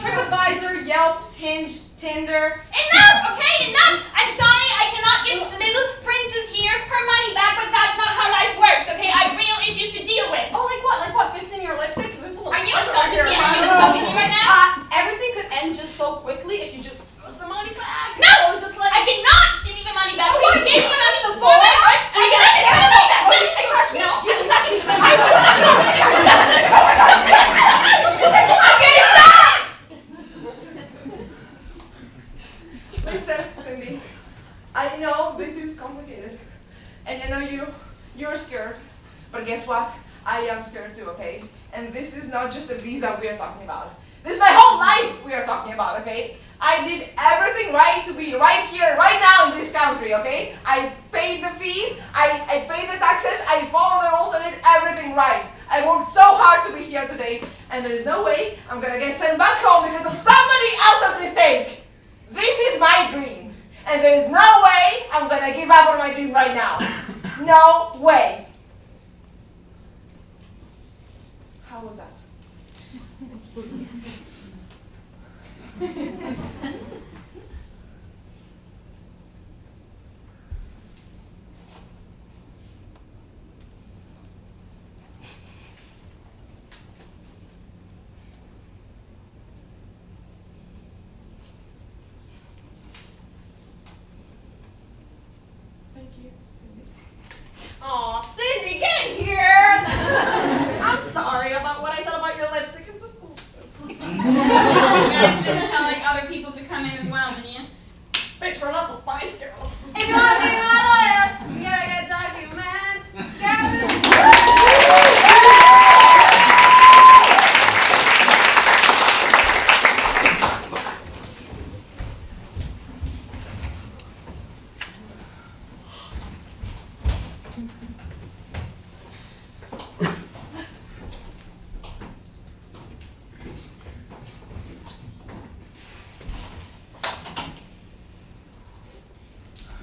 TripAdvisor, Yelp, Hinge, Tinder. Enough, okay, enough! I'm sorry, I cannot give little princess here her money back, but that's not how life works, okay? I have real issues to deal with. Oh, like what? Like what? Fixing your lipstick? Because it's a little Are you spider insulting right me? here. Are you insulting me right now? Everything could end just so quickly if you just give us the money back. No! Or just like I cannot give you the money back. Oh, You what? gave me You money must have for my bought- work, and I cannot give you the money back. Oh, you touched me. No, You just touched me. Okay, stop! Listen, Cindy, I know this is complicated, and I know you're scared, but guess what? I am scared too, okay? And this is not just a visa we are talking about. This is my whole life we are talking about, okay? I did everything right to be right here, right now in this country, okay? I paid the fees, I paid the taxes, I followed the rules, I did everything right. I worked so hard to be here today, and there is no way I'm gonna get sent back home because of somebody else's mistake. This is my dream, and there is no way I'm gonna give up on my dream right now. No way. How was that? Thank you, Cindy. Aw, Cindy, get in here! I'm sorry about what I said about your lipstick. It's just You guys shouldn't tell like other people to come in as well, didn't you? bitch, we're not the Spice Girls. If you want to be my lawyer, you gotta get documents.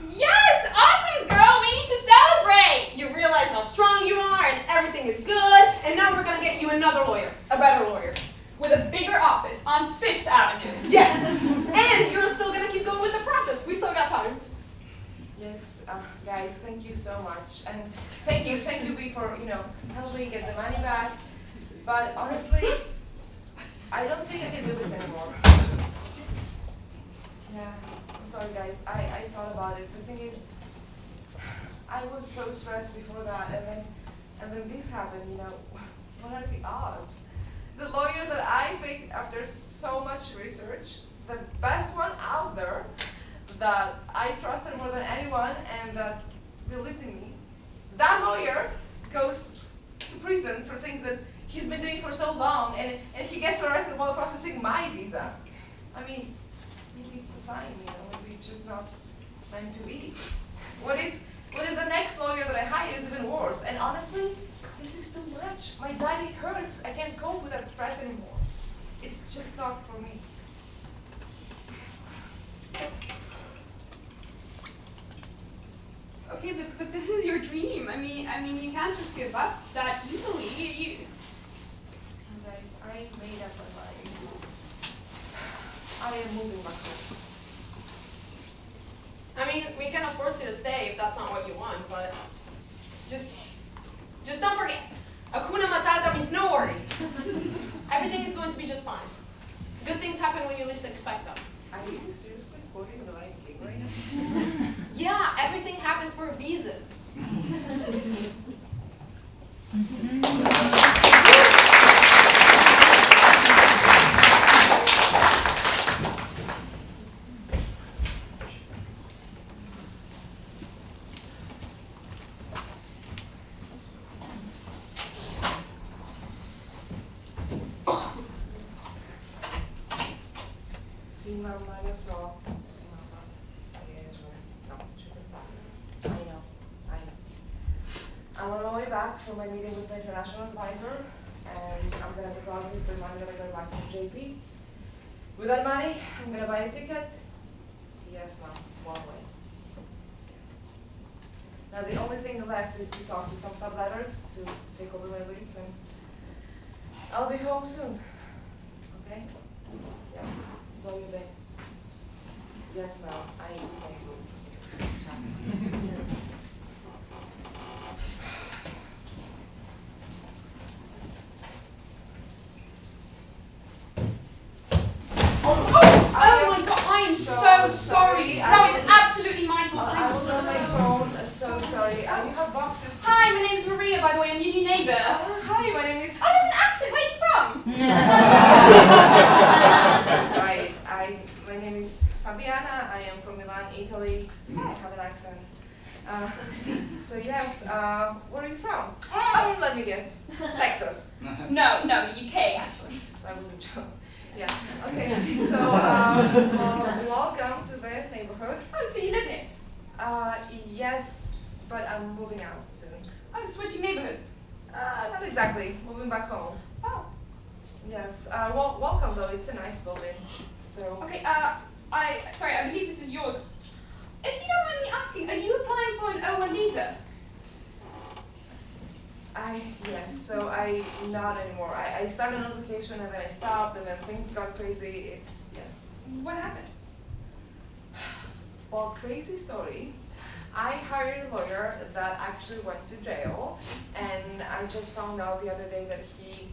Yes! Awesome, girl! We need to celebrate! You realize how strong you are and everything is good, and now we're gonna get you another lawyer, a better lawyer. With a bigger office on 5th Avenue. Yes! And you're still gonna keep going with the process. We still got time. Yes, guys, thank you so much, and thank you, V, for helping get the money back. But honestly, I don't think I can do this anymore. Yeah, I'm sorry, guys. I thought about it. The thing is, I was so stressed before that, and then this happened. What are the odds? The lawyer that I picked after so much research, the best one out there, that I trusted more than anyone and that believed in me, that lawyer goes to prison for things that he's been doing for so long, and he gets arrested while processing my visa. I mean, maybe it's a sign, maybe it's just not meant to be. What if the next lawyer that I hire is even worse? And honestly, this is too much. My body hurts. I can't cope with that stress anymore. It's just not for me. Okay, but this is your dream. I mean, you can't just give up that easily. Guys, I made up my mind. I am moving back home. I mean, we can force you to stay if that's not what you want, but just don't forget. Hakuna Matata means no worries. Everything is going to be just fine. Good things happen when you least expect them. Are you seriously quoting the right thing right now? Yeah, everything happens for a reason. just saw. No, she can stop. I know. I'm on my way back from my meeting with my international advisor, and I'm gonna deposit the money that I got back from JP. With that money, I'm gonna buy a ticket. Yes, ma'am, one way. Yes. Now the only thing left is to talk to some subletters to take over my lease, and I'll be home soon. Okay? Yes. Go your day. Yes, ma'am. I Oh my god, I am so sorry. No, it's absolutely my fault. I was on my phone. So sorry. You have boxes. Hi, my name's Maria, by the way. I'm your new neighbour. Hi, my name is. Oh, that's an accent. Where are you from? Right. My name is Fabiana. I am from Milan, Italy. I have an accent. So yes. Where are you from? Let me guess. Texas. No, UK actually. That was a joke. Yeah. Okay. So welcome to the neighborhood. Oh, so you live here? Yes, but I'm moving out soon. Oh, switching neighbourhoods? Not exactly. Moving back home. Oh. Yes. Well, welcome though. It's a nice building. So. Okay, sorry, I believe this is yours. If you don't mind me asking, are you applying for an O1 visa? Yes. So not anymore. I started an application and then I stopped and then things got crazy. Yeah. What happened? Well, crazy story. I hired a lawyer that actually went to jail, and I just found out the other day that he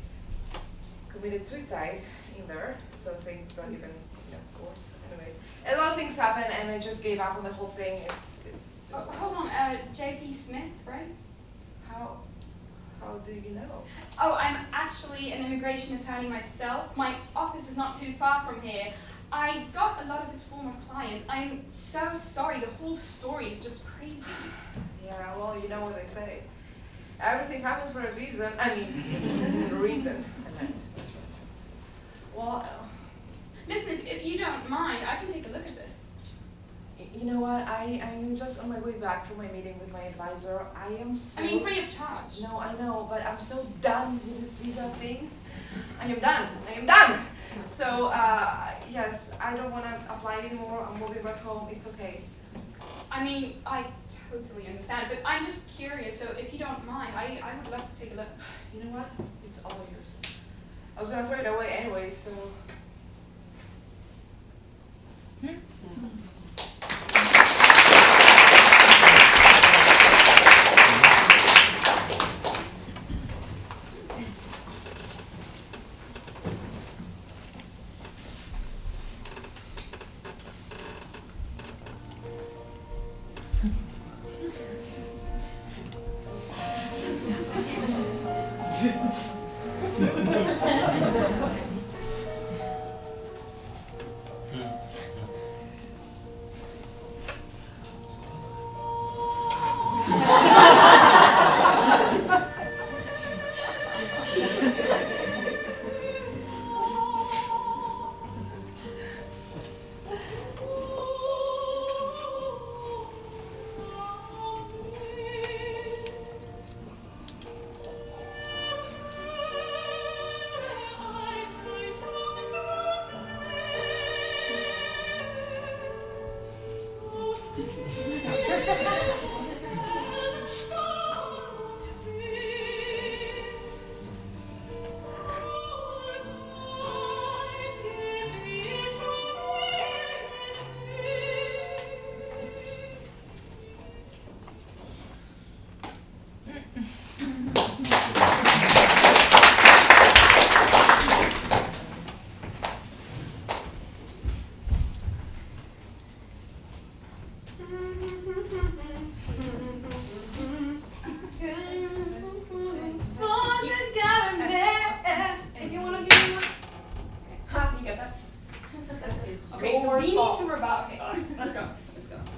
committed suicide in there. So things got even worse. Anyways, a lot of things happened, and I just gave up on the whole thing. It's. Oh, hold on, JP Smith, right? How do you know? Oh, I'm actually an immigration attorney myself. My office is not too far from here. I got a lot of his former clients. I'm so sorry, the whole story is just crazy. Yeah, well, you know what they say. Everything happens for a reason. I mean, a reason. Well, listen, if you don't mind, I can take a look at this. You know what? I'm just on my way back from my meeting with my advisor. I am so... I mean, free of charge. No, I know, but I'm so done with this visa thing. I am done. So, yes, I don't want to apply anymore. I'm moving back home. It's okay. I mean, I totally understand, but I'm just curious, so if you don't mind, I would love to take a look. You know what? It's all yours. I was going to throw it away anyway, so...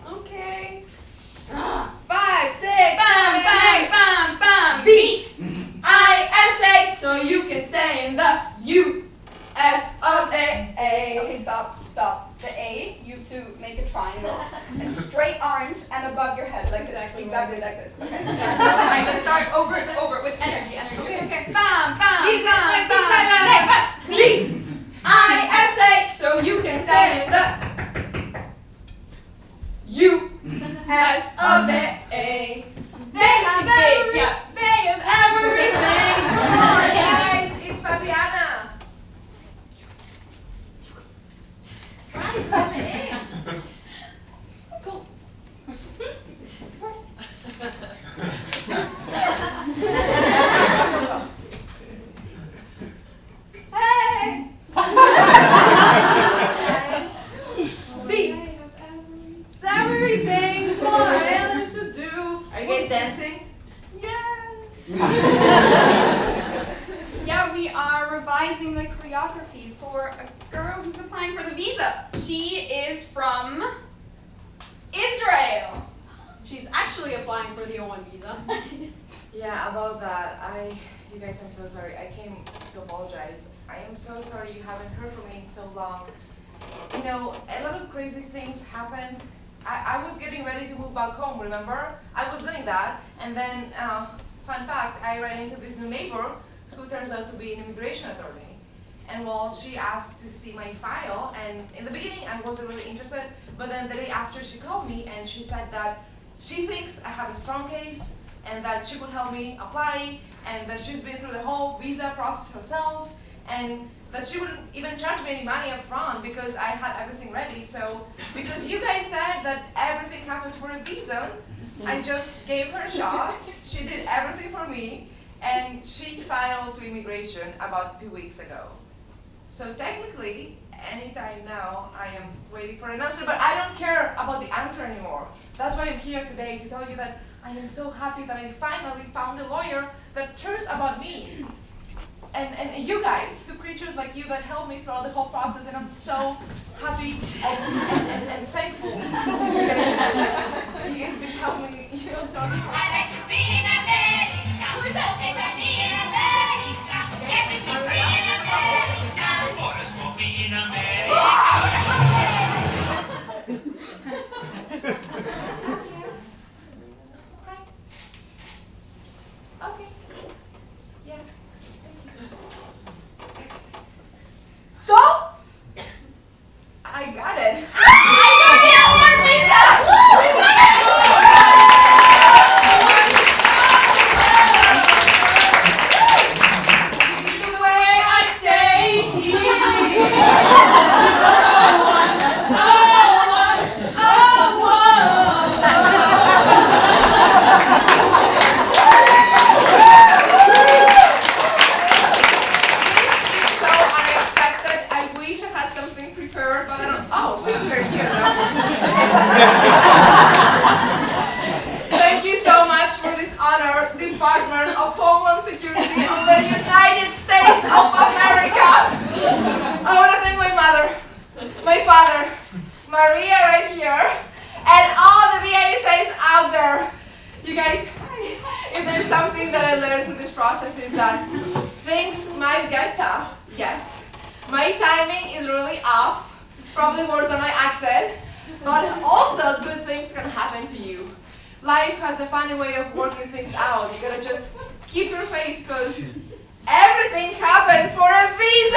Okay. 5, 6, 7, 8. Beat. I-S-A, so you can stay in the U-S of A. Okay, stop. The A, you have to make a triangle, and straight arms and above your head, like this. Exactly like this. Okay. Alright, let's start over with energy. Okay. Bam, bam, B, bam, C, bam, 7, 8, B, I, S, A, so you can say the U, S, of the A. They have everything. Come on, guys, it's Fabiana. Hey! B. It's everything for Alice to do. Are you guys dancing? Yes. Yeah, we are revising the choreography for a girl who's applying for the visa. She is from Israel. She's actually applying for the O1 visa. Yeah, about that, you guys, I'm so sorry. I came to apologize. I am so sorry you haven't heard from me in so long. You know, a lot of crazy things happened. I was getting ready to move back home, remember? I was doing that, and then, fun fact, I ran into this new neighbor who turns out to be an immigration attorney. And well, she asked to see my file, and in the beginning I wasn't really interested, but then the day after she called me and she said that she thinks I have a strong case, and that she could help me apply, and that she's been through the whole visa process herself, and that she wouldn't even charge me any money up front because I had everything ready. So, because you guys said that everything happens for a reason, I just gave her a shot. She did everything for me, and she filed to immigration about 2 weeks ago. So technically, anytime now, I am waiting for an answer, but I don't care about the answer anymore. That's why I'm here today, to tell you that I am so happy that I finally found a lawyer that cares about me. And you guys, two creatures like you that helped me throughout the whole process, and I'm so happy and thankful. You guys been helping me, you know, throughout the process. I like to be in America. Hoping to be in America. Everything free in America. For us coffee in America. Okay. Yeah. So, I got it. I got the O1 visa! The way I say so unexpected. I wish I had something prepared, but I don't. Oh, she's very here now. Thank you so much for this honor, Department of Homeland Security of the United States of America. I want to thank my mother, my father, Maria right here, and all the VASAs out there. You guys, if there's something that I learned through this process is that things might get tough, yes. My timing is really off, probably worse than my accent, but also good things can happen to you. Life has a funny way of working things out. You gotta just keep your faith, because everything happens for a reason!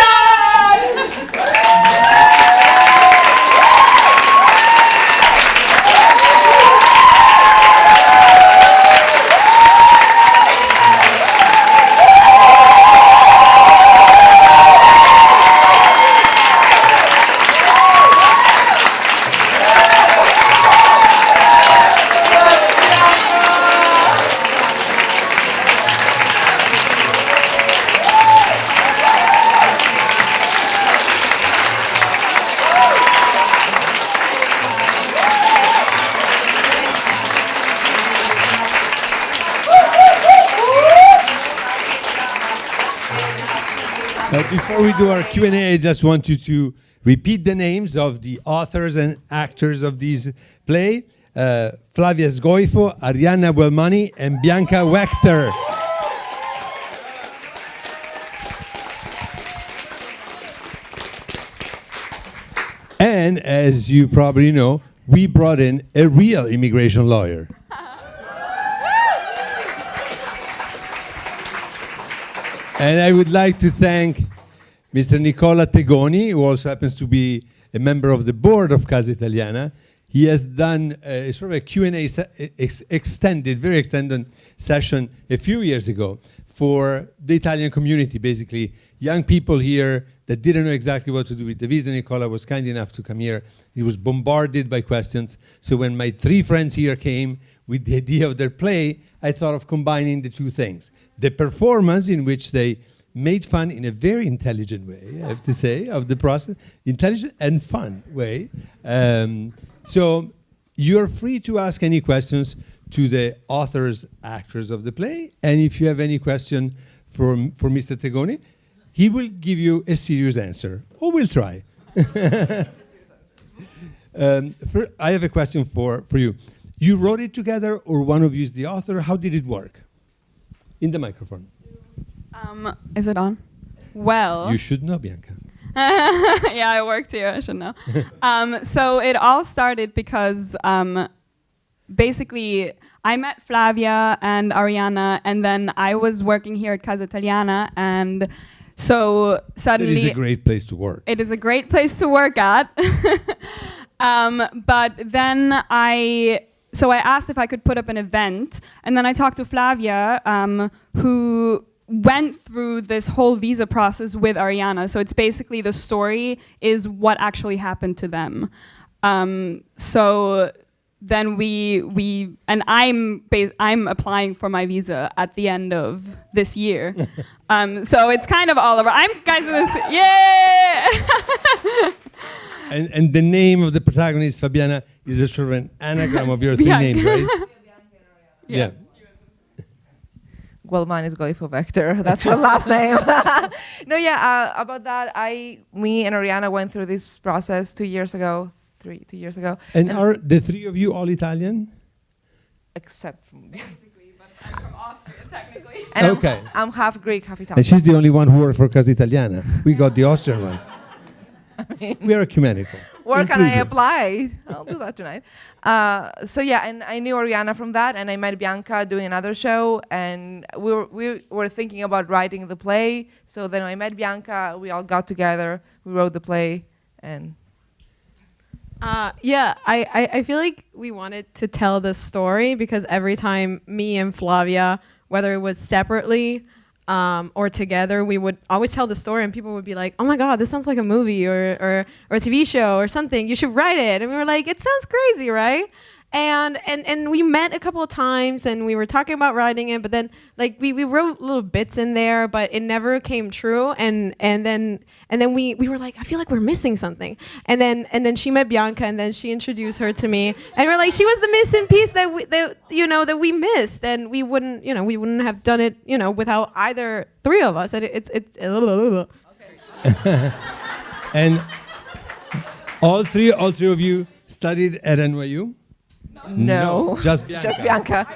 Before we do our Q&A, I just want you to repeat the names of the authors and actors of this play. Flavia Sgoifo, Arianna Wellmoney, and Bianca Waechter. And And as you probably know, we brought in a real immigration lawyer. And I would like to thank Mr. Nicola Tegoni, who also happens to be a member of the board of Casa Italiana. He has done sort of a Q&A very extended session a few years ago for the Italian community, basically young people here that didn't know exactly what to do with the visa. Nicola was kind enough to come here. He was bombarded by questions. So when my 3 friends here came with the idea of their play, I thought of combining the 2 things. The performance, in which they made fun in a very intelligent way, I have to say, of the process, intelligent and fun way. So you're free to ask any questions to the authors, actors of the play. And if you have any question for Mr. Tegoni, he will give you a serious answer, or we'll try. I have a question for you. You wrote it together, or one of you is the author? How did it work? In the microphone. Is it on? Well. You should know, Bianca. Yeah, I worked here, I should know. So it all started because basically I met Flavia and Arianna, and then I was working here at Casa Italiana, and so suddenly... It is a great place to work. It is a great place to work at. But then I asked if I could put up an event, and then I talked to Flavia, who went through this whole visa process with Arianna. So it's basically the story is what actually happened to them. So then I'm applying for my visa at the end of this year. So it's kind of all over. Yeah. And the name of the protagonist, Fabiana, is a sort of an anagram of your 3 names, right? Yeah. Wellmoney, Sgoifo, Waechter. That's her last name. No, yeah. About that, me and Arianna went through this process 2 years ago, 2 years ago. And are the 3 of you all Italian? Except from basically, but I'm from Austria, technically. And okay. I'm half Greek, half Italian. And she's the only one who worked for Casa Italiana. We got the Austrian one. We are ecumenical. Where can I apply? I'll do that tonight. So yeah, and I knew Arianna from that, and I met Bianca doing another show, and we were thinking about writing the play. So then I met Bianca, we all got together, we wrote the play, and... Yeah, I feel like we wanted to tell the story because every time me and Flavia, whether it was separately or together, we would always tell the story, and people would be like, "Oh my God, this sounds like a movie or a TV show or something. You should write it." And we were like, "It sounds crazy, right?" And we met a couple of times, and we were talking about writing it, but then like we wrote little bits in there, but it never came true. And then we were like, I feel like we're missing something. And then she met Bianca, and then she introduced her to me, and we're like, she was the missing piece that we missed, and we wouldn't have done it without either 3 of us. And it's And all three of you studied at NYU? No. Just Bianca. Just Bianca.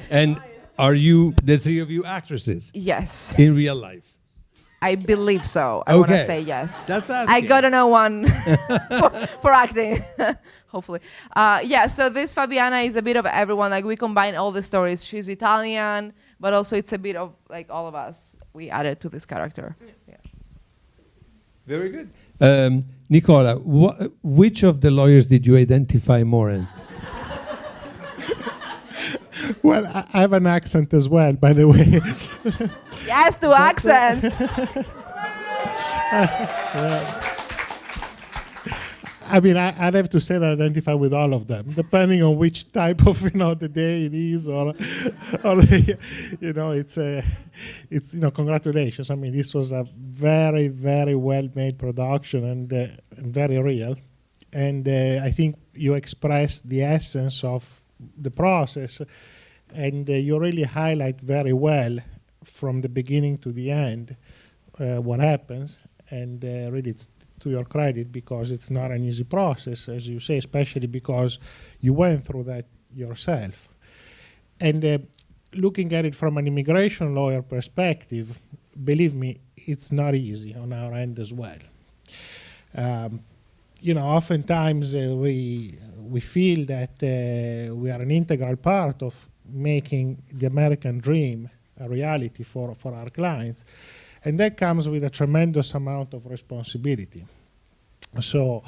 And are you, the 3 of you, actresses? Yes. In real life? I believe so. I want to say yes. Just asking. I got to know one for acting, hopefully. Yeah, so this Fabiana is a bit of everyone. Like, we combine all the stories. She's Italian, but also it's a bit of, like, all of us. We added to this character. Yeah. Very good. Nicola, which of the lawyers did you identify more in? Well, I have an accent as well, by the way. Yes, to accent. I mean, I'd have to say that I identify with all of them, depending on which type of the day it is, or it's congratulations. I mean, this was a very, very well-made production and very real, and I think you expressed the essence of the process, and you really highlight very well from the beginning to the end what happens, and really it's to your credit, because it's not an easy process, as you say, especially because you went through that yourself. And looking at it from an immigration lawyer perspective, believe me, it's not easy on our end as well. Oftentimes we feel that we are an integral part of making the American dream a reality for our clients, and that comes with a tremendous amount of responsibility. So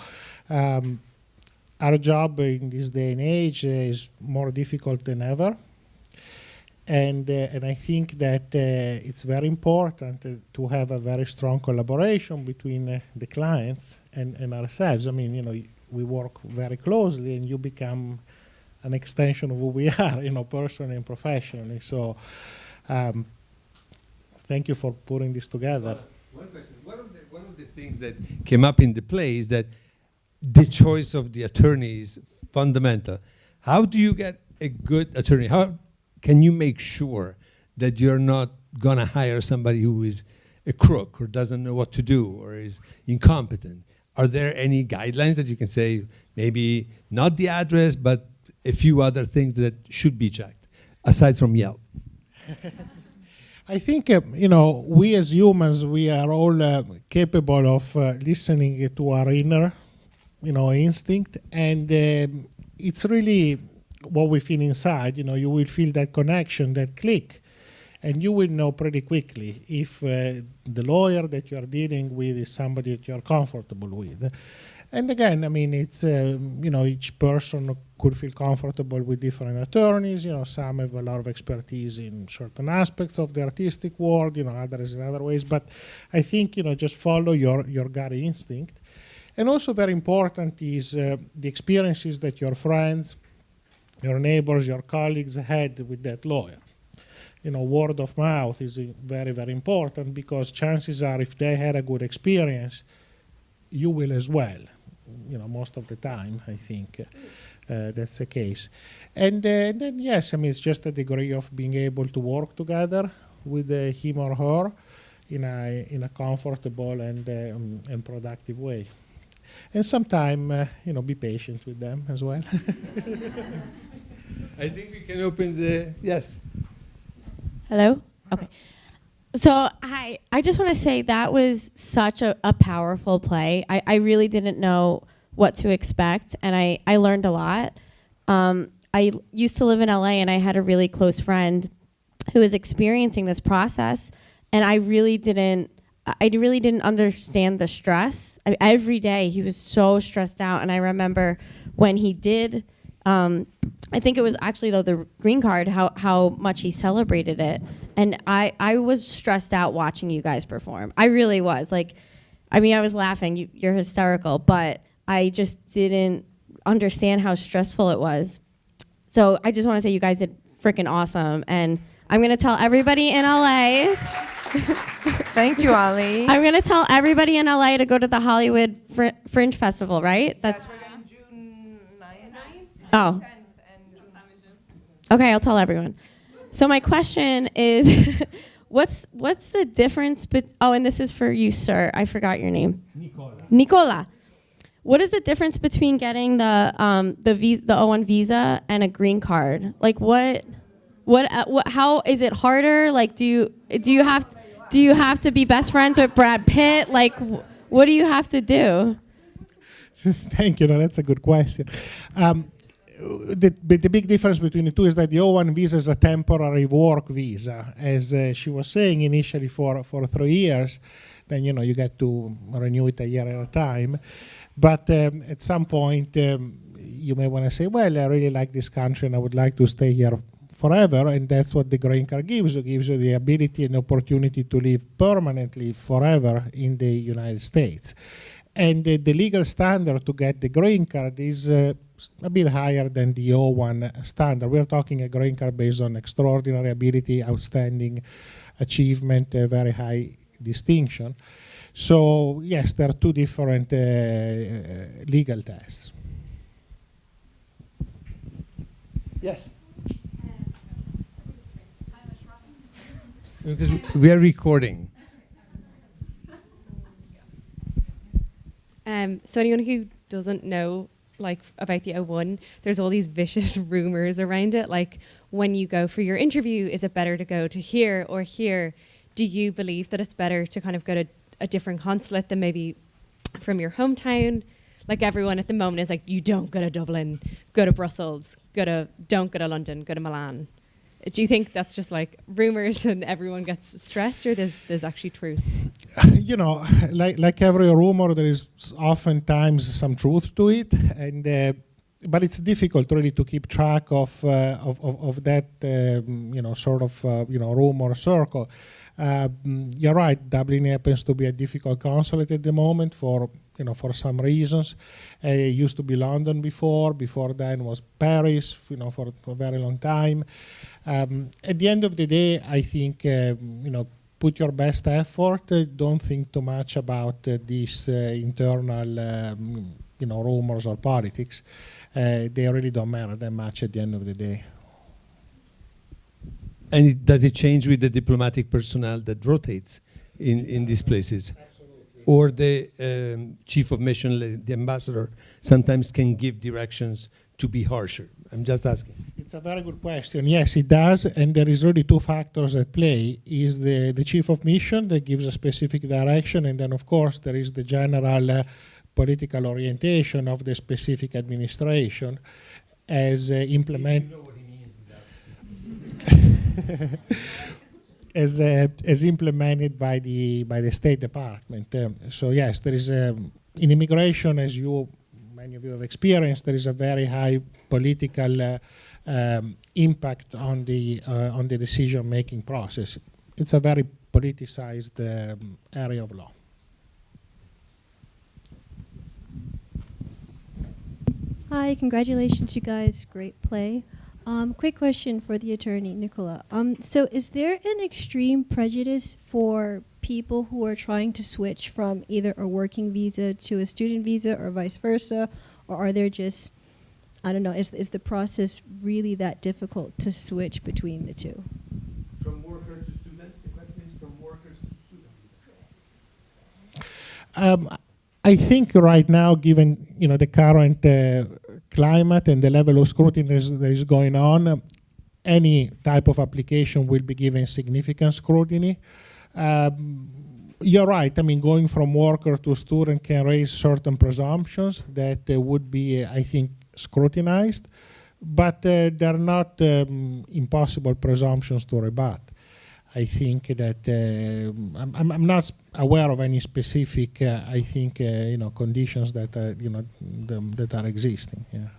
our job in this day and age is more difficult than ever. And I think that it's very important to have a very strong collaboration between the clients and ourselves. I mean, we work very closely, and you become an extension of who we are, personally and professionally. So thank you for putting this together. One question. One of the things that came up in the play is that the choice of the attorney is fundamental. How do you get a good attorney? How can you make sure that you're not going to hire somebody who is a crook or doesn't know what to do or is incompetent? Are there any guidelines that you can say, maybe not the address, but a few other things that should be checked, aside from Yelp? I think, we as humans, we are all capable of listening to our inner, instinct. And it's really what we feel inside. You will feel that connection, that click. And you will know pretty quickly if the lawyer that you are dealing with is somebody that you are comfortable with. And again, I mean, it's, each person could feel comfortable with different attorneys. Some have a lot of expertise in certain aspects of the artistic world, others in other ways. But I think, just follow your gut instinct. And also very important is the experiences that your friends, your neighbors, your colleagues had with that lawyer. Word of mouth is very, very important, because chances are if they had a good experience, you will as well. Most of the time, I think that's the case. And then, yes, I mean, it's just a degree of being able to work together with him or her in a comfortable and productive way. And sometimes, be patient with them as well. I think we can open the, yes. Hello? Okay. So, hi. I just want to say that was such a powerful play. I really didn't know what to expect, and I learned a lot. I used to live in LA, and I had a really close friend who was experiencing this process, and I really didn't understand the stress. Every day he was so stressed out, and I remember when he did, I think it was actually the green card, how much he celebrated it. And I was stressed out watching you guys perform. I really was. I was laughing, you're hysterical, but I just didn't understand how stressful it was. So I just want to say you guys did freaking awesome. And I'm going to tell everybody in LA. Thank you, Ali. I'm going to tell everybody in LA to go to the Hollywood Fringe Festival, right? That's June 9th. Oh. Okay, I'll tell everyone. So my question is, what's the difference? And this is for you, sir. I forgot your name. Nicola. What is the difference between getting the O1 visa and a green card? How is it harder? Do you have to be best friends with Brad Pitt? What do you have to do? Thank you. No, that's a good question. The big difference between the two is that the O1 visa is a temporary work visa, as she was saying, initially for 3 years. Then you get to renew it a year at a time. But at some point, you may want to say, well, I really like this country and I would like to stay here forever. And that's what the green card gives you. It gives you the ability and opportunity to live permanently forever in the United States. And the legal standard to get the green card is a bit higher than the O1 standard. We're talking a green card based on extraordinary ability, outstanding achievement, very high distinction. So, yes, there are two different legal tests. Yes. Because we are recording. So anyone who doesn't know about the O1, there's all these vicious rumors around it. When you go for your interview, is it better to go to here or here? Do you believe that it's better to kind of go to a different consulate than maybe from your hometown? Like everyone at the moment is like, you don't go to Dublin, go to Brussels, don't go to London, go to Milan. Do you think that's just like rumors and everyone gets stressed, or there's actually truth? You know, like every rumor, there is oftentimes some truth to it, and but it's difficult really to keep track of that sort of rumor circle. You're right. Dublin happens to be a difficult consulate at the moment for some reasons. It used to be London before. Before then was Paris. For a very long time. At the end of the day, I think put your best effort. Don't think too much about these internal rumors or politics. They really don't matter that much at the end of the day. And does it change with the diplomatic personnel that rotates in these places? Absolutely. Or the chief of mission, the ambassador, sometimes can give directions to be harsher? I'm just asking. It's a very good question. Yes, it does. And there is really two factors at play. Is the chief of mission that gives a specific direction, and then, of course, there is the general political orientation of the specific administration as implemented. As implemented by the State Department. So yes, there is in immigration, as many of you have experienced, there is a very high political impact on the decision-making process. It's a very politicized area of law. Hi, congratulations, you guys. Great play. Quick question for the attorney, Nicola. So is there an extreme prejudice for people who are trying to switch from either a working visa to a student visa or vice versa? Or are there just, I don't know, is the process really that difficult to switch between the two? From worker to student? The question is from workers to student. I think right now, given the current climate and the level of scrutiny that is going on, any type of application will be given significant scrutiny. You're right. I mean, going from worker to student can raise certain presumptions that would be, I think, scrutinized, but they're not impossible presumptions to rebut. I think that I'm not aware of any specific, I think, conditions that that are existing. Yeah.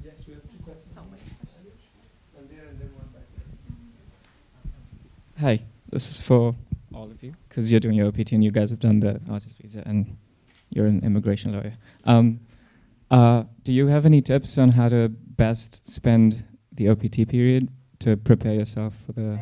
Yes, we have two questions. One there and then one back there. Hi, this is for all of you because you're doing your OPT and you guys have done the artist visa and you're an immigration lawyer. Do you have any tips on how to best spend the OPT period to prepare yourself for the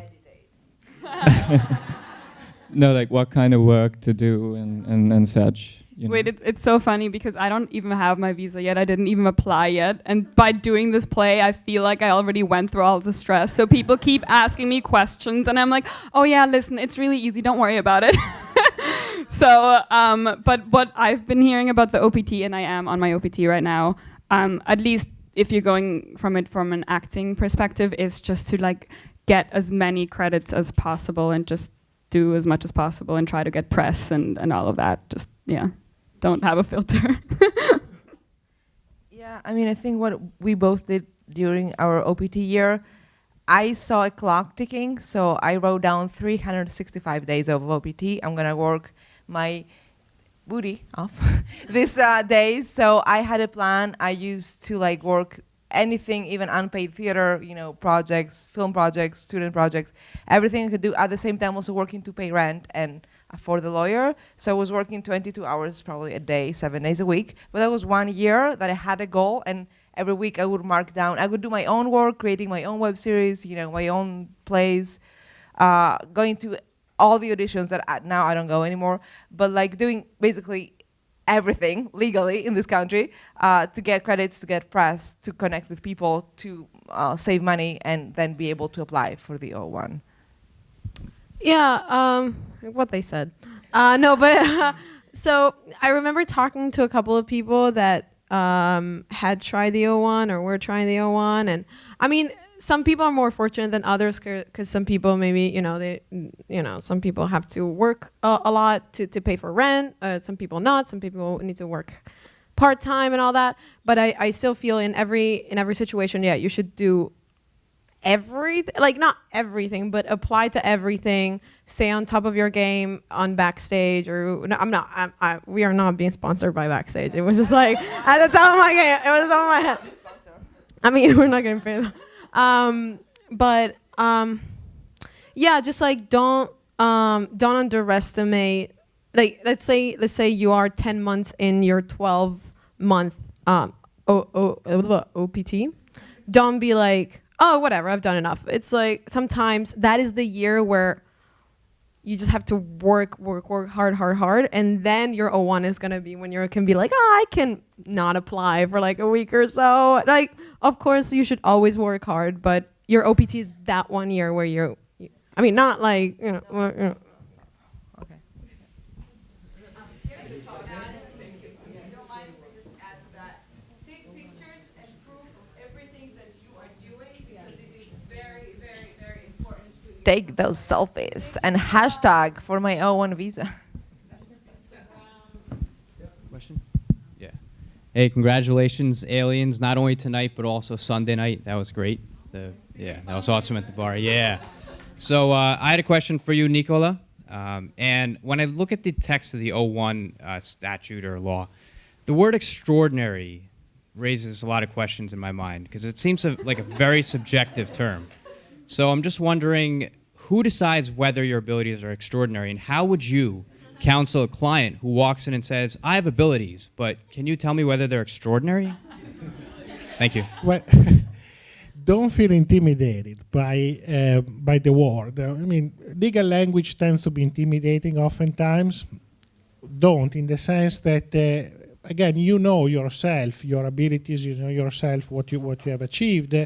no, like what kind of work to do and such. Wait, it's so funny because I don't even have my visa yet. I didn't even apply yet. And by doing this play, I feel like I already went through all the stress. So people keep asking me questions and I'm like, oh yeah, listen, it's really easy. Don't worry about it. So, but what I've been hearing about the OPT, and I am on my OPT right now, at least if you're going from it from an acting perspective, is just to like get as many credits as possible and just do as much as possible and try to get press and all of that. Just, yeah, don't have a filter. Yeah, I mean, I think what we both did during our OPT year, I saw a clock ticking, so I wrote down 365 days of OPT. I'm gonna work my booty off these days. So I had a plan. I used to like work anything, even unpaid theater, projects, film projects, student projects, everything I could do at the same time, also working to pay rent and afford the lawyer. So I was working 22 hours probably a day, 7 days a week. But that was 1 year that I had a goal, and every week I would mark down. I would do my own work, creating my own web series, my own plays, going to all the auditions that now I don't go anymore, but like doing basically everything legally in this country to get credits, to get press, to connect with people, to save money, and then be able to apply for the O1. Yeah, what they said. No, but so I remember talking to a couple of people that had tried the O1 or were trying the O1, and I mean, some people are more fortunate than others because some people maybe, some people have to work a lot to pay for rent. Some people not. Some people need to work part-time and all that. But I still feel in every situation, yeah, you should do everything, like not everything, but apply to everything. Stay on top of your game on Backstage, or no, we are not being sponsored by Backstage. It was just like at the top of my game. It was on my head. I mean, we're not getting paid. Yeah, just like don't underestimate. Like let's say you are 10 months in your 12-month OPT. Don't be like, oh, whatever, I've done enough. It's like sometimes that is the year where you just have to work hard, and then your O1 is gonna be when you can be like, oh, I can not apply for like a week or so. Like, of course, you should always work hard, but your OPT is that 1 year where I mean, not like, Take those selfies and hashtag for my O1 visa. Question? Yeah. Hey, congratulations, aliens! Not only tonight, but also Sunday night. That was great. That was awesome at the bar. Yeah. So I had a question for you, Nicola. And when I look at the text of the O1 statute or law, the word extraordinary raises a lot of questions in my mind because it seems like a very subjective term. So I'm just wondering, who decides whether your abilities are extraordinary, and how would you counsel a client who walks in and says, I have abilities, but can you tell me whether they're extraordinary? Thank you. Well, don't feel intimidated by the word. I mean, legal language tends to be intimidating oftentimes. Don't, in the sense that, again, you know yourself, your abilities, you know yourself, what you have achieved.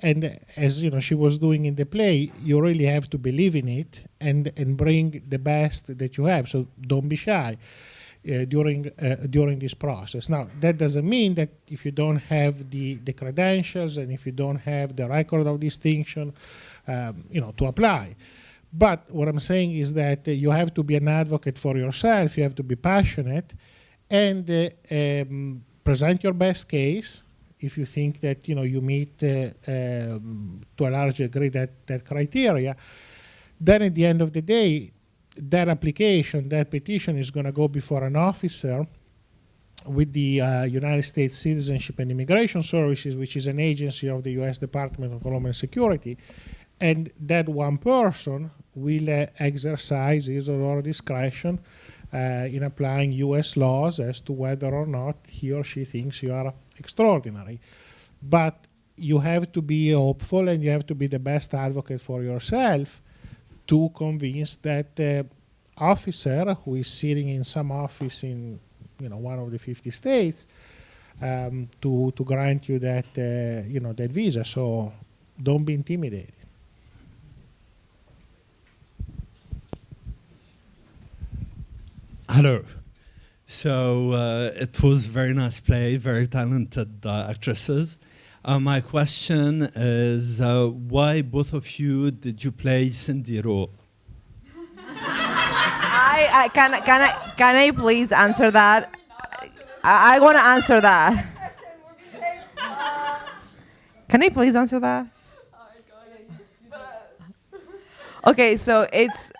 And as she was doing in the play, you really have to believe in it and bring the best that you have. So don't be shy during this process. Now, that doesn't mean that if you don't have the credentials and if you don't have the record of distinction, to apply. But what I'm saying is that you have to be an advocate for yourself. You have to be passionate and present your best case. If you think that you meet to a large degree that criteria, then at the end of the day, that application, that petition is going to go before an officer with the United States Citizenship and Immigration Services, which is an agency of the U.S. Department of Homeland Security, and that one person will exercise his or her discretion in applying U.S. laws as to whether or not he or she thinks you are extraordinary. But you have to be hopeful and you have to be the best advocate for yourself to convince that officer who is sitting in some office in one of the 50 states to grant you that that visa. So don't be intimidated. Hello. So it was very nice play, very talented actresses. My question is, why both of you did you play Cindy role? Can I please answer that? I want to answer that. Can I please answer that? Okay, so it's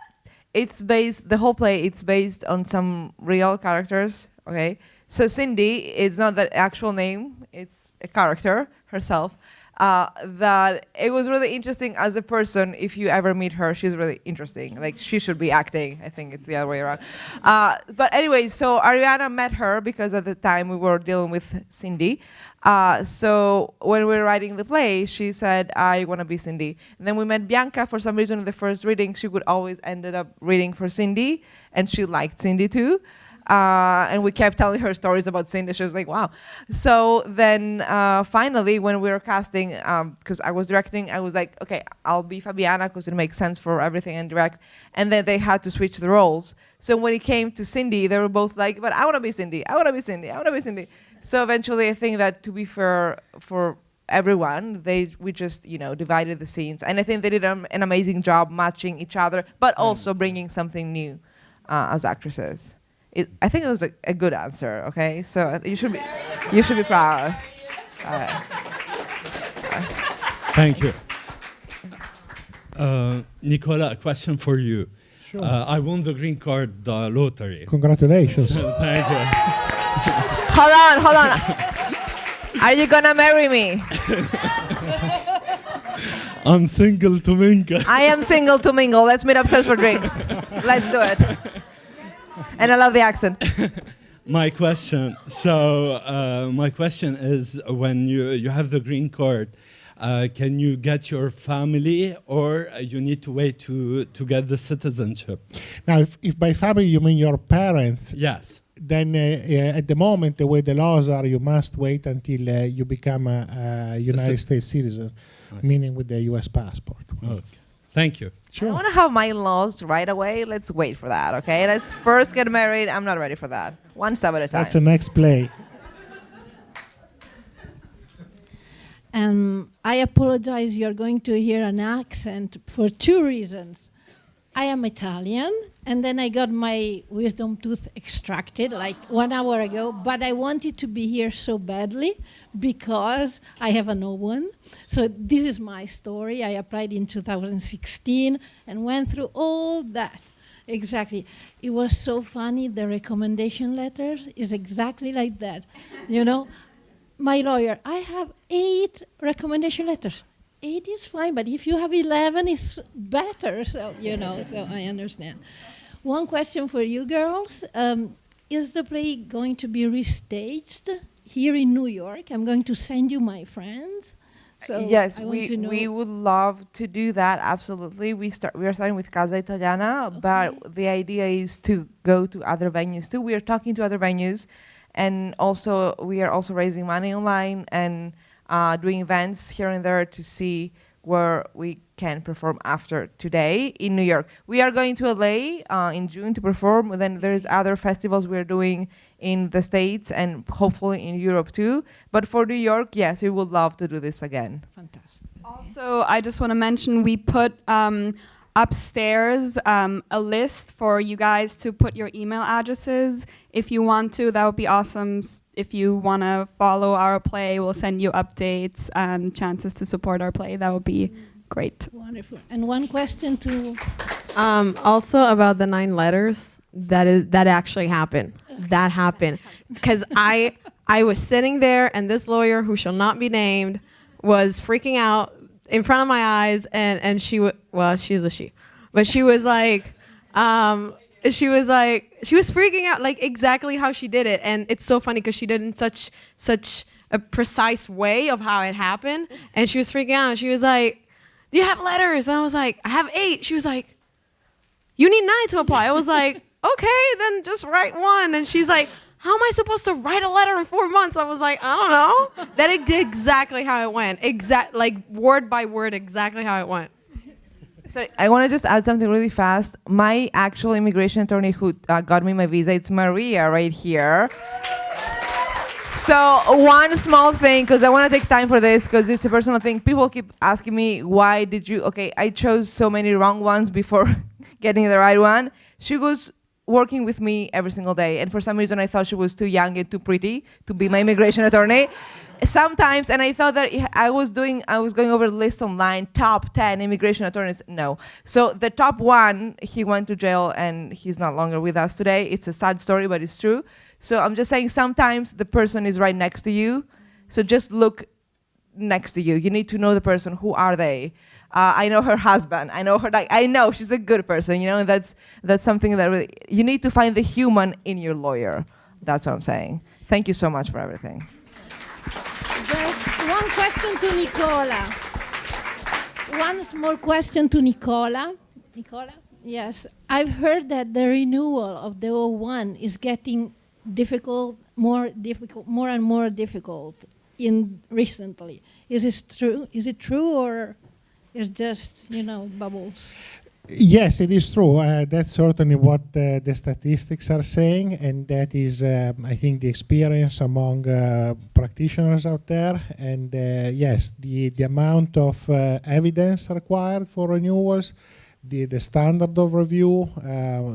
based, the whole play, it's based on some real characters, okay? So Cindy is not the actual name, it's a character herself. That it was really interesting as a person. If you ever meet her, she's really interesting. Like, she should be acting. I think it's the other way around. But anyway, so Arianna met her because at the time we were dealing with Cindy. So when we were writing the play, she said, I want to be Cindy. And then we met Bianca. For some reason in the first reading, she would always ended up reading for Cindy, and she liked Cindy too. And we kept telling her stories about Cindy. She was like, wow. So then finally, when we were casting, because I was directing, I was like, okay, I'll be Fabiana because it makes sense for everything and direct. And then they had to switch the roles. So when it came to Cindy, they were both like, but I want to be Cindy. I want to be Cindy. I want to be Cindy. So eventually, I think that to be fair for everyone. We just divided the scenes, and I think they did an amazing job matching each other, but also bringing something new as actresses. I think it was a good answer. Okay, so you should be proud. Thank you. Nicola, a question for you. Sure. I won the green card lottery. Congratulations. Thank you. Hold on. Are you gonna marry me? I'm single to mingle. I am single to mingle. Let's meet upstairs for drinks. Let's do it. And I love the accent. My question is, when you have the green card, can you get your family, or you need to wait to get the citizenship? Now, if by family you mean your parents, yes, then at the moment, the way the laws are, you must wait until you become a United States citizen, meaning with the U.S. passport. Okay. Thank you. I want to have my laws right away. Let's wait for that, okay? Let's first get married. I'm not ready for that. One step at a time. That's the next play. I apologize, you're going to hear an accent for 2 reasons. I am Italian, and then I got my wisdom tooth extracted like 1 hour ago, but I wanted to be here so badly because I have a no one. So this is my story. I applied in 2016 and went through all that. Exactly. It was so funny. The recommendation letters is exactly like that. My lawyer, I have 8 recommendation letters. 8 is fine, but if you have 11, it's better. So, so I understand. One question for you girls. Is the play going to be restaged here in New York? I'm going to send you my friends. So yes, I want to know. we would love to do that, absolutely. We are starting with Casa Italiana, but the idea is to go to other venues too. We are talking to other venues, and also we are also raising money online and doing events here and there to see where we can perform after today in New York. We are going to LA in June to perform. Then there's other festivals we're doing in the States and hopefully in Europe too. But for New York, yes, we would love to do this again. Fantastic. Also, I just want to mention we put upstairs a list for you guys to put your email addresses if you want to. That would be awesome. If you want to follow our play, we'll send you updates and chances to support our play. That would be great. Wonderful. And one question to... Also about the 9 letters, that actually happened. That happened. Because I was sitting there, and this lawyer, who shall not be named, was freaking out in front of my eyes, and she she's a she. But she was like... she was freaking out, like exactly how she did it, and it's so funny because she did it in such a precise way of how it happened, and she was freaking out. She was like, "Do you have letters?" And I was like, "I have 8." She was like, "You need 9 to apply." I was like, "Okay, then just write 1." And she's like, "How am I supposed to write a letter in 4 months?" I was like, "I don't know." Then it did exactly how it went, like word by word, exactly how it went. So I want to just add something really fast. My actual immigration attorney who got me my visa, it's Maria right here. So one small thing, because I want to take time for this, because it's a personal thing. People keep asking me, why did you, I chose so many wrong ones before getting the right one. She was working with me every single day, and for some reason I thought she was too young and too pretty to be my immigration attorney. Sometimes, and I thought that I was going over the list online, top 10 immigration attorneys. No. So the top 1, he went to jail and he's not longer with us today. It's a sad story, but it's true. So I'm just saying sometimes the person is right next to you. So just look next to you. You need to know the person. Who are they? I know her husband. I know her. I know she's a good person. And that's something that really, you need to find the human in your lawyer. That's what I'm saying. Thank you so much for everything. One question to Nicola. One small question to Nicola. Nicola? Yes. I've heard that the renewal of the O1 is getting more and more difficult recently. Is it true? Is it true, or it's just, bubbles? Yes, it is true. That's certainly what the statistics are saying, and that is, I think, the experience among practitioners out there. And yes, the amount of evidence required for renewals, the standard of review,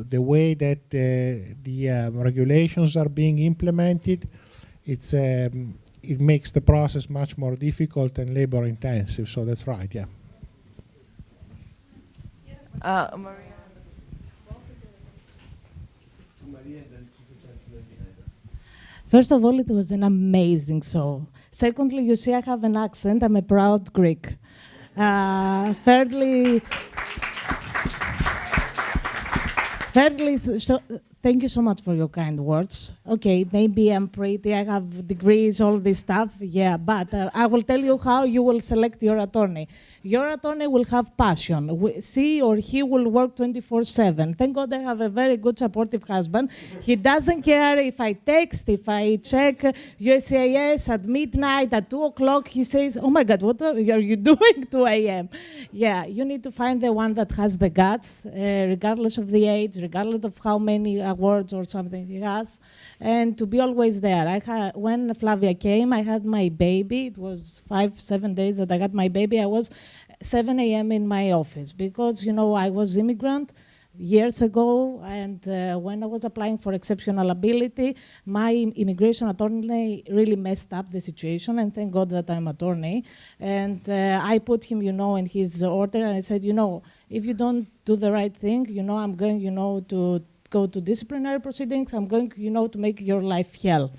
the way that the regulations are being implemented, it makes the process much more difficult and labor intensive. So that's right, yeah. Maria. First of all, it was an amazing show. Secondly, you see I have an accent. I'm a proud Greek. Thirdly, thank you so much for your kind words. Okay, maybe I'm pretty, I have degrees, all this stuff, yeah, but I will tell you how you will select your attorney. Your attorney will have passion. She or he will work 24/7. Thank God I have a very good supportive husband. He doesn't care if I text, if I check USCIS at midnight, at 2 o'clock, he says, oh my God, what are you doing 2 a.m.? Yeah, you need to find the one that has the guts, regardless of the age, regardless of how many awards or something he has, and to be always there. When Flavia came, I had my baby. It was 5-7 days that I got my baby. I was 7 a.m. in my office because, you know, I was immigrant years ago, and when I was applying for exceptional ability, my immigration attorney really messed up the situation, and thank God that I'm attorney. And I put him, you know, in his order, and I said, you know, if you don't do the right thing, you know, I'm going, you know, to go to disciplinary proceedings. I'm going, you know, to make your life hell.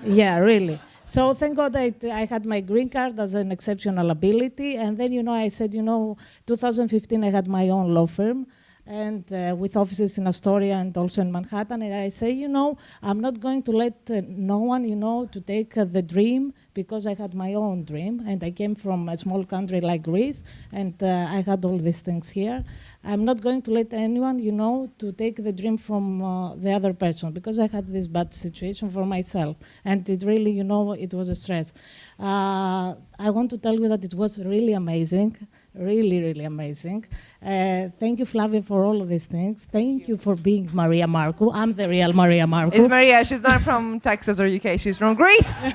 Yeah, really. So thank God I had my green card as an exceptional ability. And then, you know, I said, you know, 2015 I had my own law firm, and with offices in Astoria and also in Manhattan. And I say, you know, I'm not going to let no one, you know, to take the dream, because I had my own dream. And I came from a small country like Greece, and I had all these things here. I'm not going to let anyone, you know, to take the dream from the other person, because I had this bad situation for myself. And it really, you know, it was a stress. I want to tell you that it was really amazing. Really, really amazing. Thank you, Flavia, for all of these things. Thank you for being Maria Marco. I'm the real Maria Marco. It's Maria. She's not from Texas or UK. She's from Greece.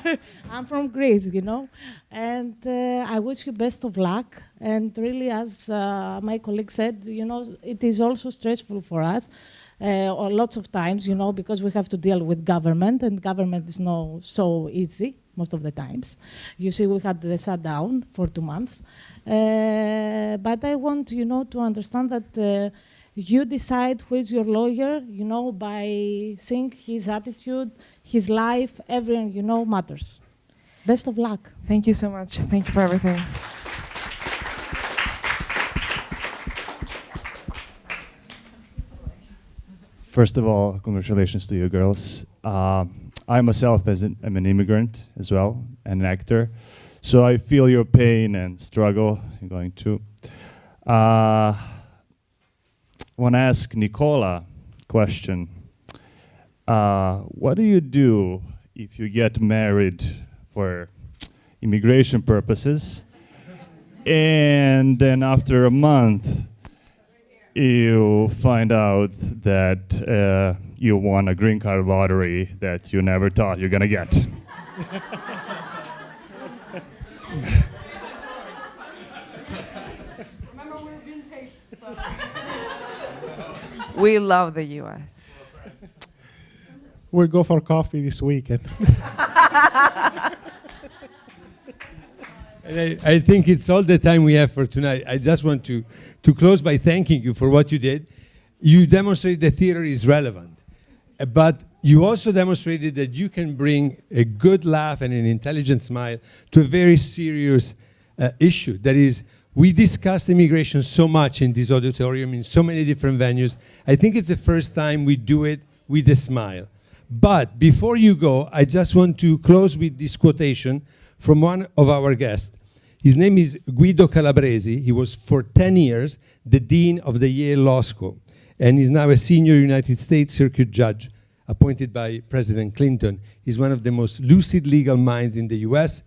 I'm from Greece, you know. And I wish you best of luck. And really, as my colleague said, you know, it is also stressful for us. Or lots of times, you know, because we have to deal with government, and government is not so easy most of the times. You see, we had the shutdown for 2 months. But I want, you know, to understand that you decide who is your lawyer, you know, by seeing his attitude, his life, everything, you know, matters. Best of luck. Thank you so much. Thank you for everything. First of all, congratulations to you girls. I myself am an immigrant as well, and an actor. So I feel your pain and struggle you're going through. Want to ask Nicola a question. What do you do if you get married for immigration purposes, and then after a month you find out that you won a green card lottery that you never thought you're gonna get? Remember, we're being taped, so. We love the US. We'll go for coffee this weekend. And I think it's all the time we have for tonight. I just want to close by thanking you for what you did. You demonstrated that theater is relevant, but you also demonstrated that you can bring a good laugh and an intelligent smile to a very serious issue. That is, we discussed immigration so much in this auditorium, in so many different venues. I think it's the first time we do it with a smile. But before you go, I just want to close with this quotation from one of our guests. His name is Guido Calabresi. He was for 10 years the dean of the Yale Law School, and he's now a senior United States Circuit Judge appointed by President Clinton. He's one of the most lucid legal minds in the US.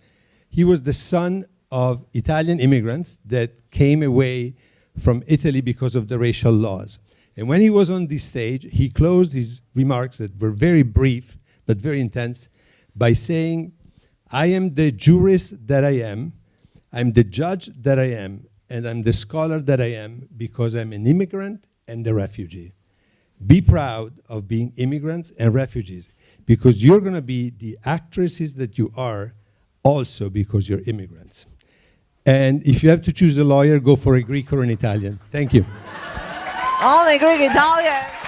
He was the son of Italian immigrants that came away from Italy because of the racial laws. And when he was on this stage, he closed his remarks that were very brief but very intense by saying, I am the jurist that I am, I'm the judge that I am, and I'm the scholar that I am because I'm an immigrant and a refugee. Be proud of being immigrants and refugees because you're going to be the actresses that you are also because you're immigrants. And if you have to choose a lawyer, go for a Greek or an Italian. Thank you. Only Greek Italian.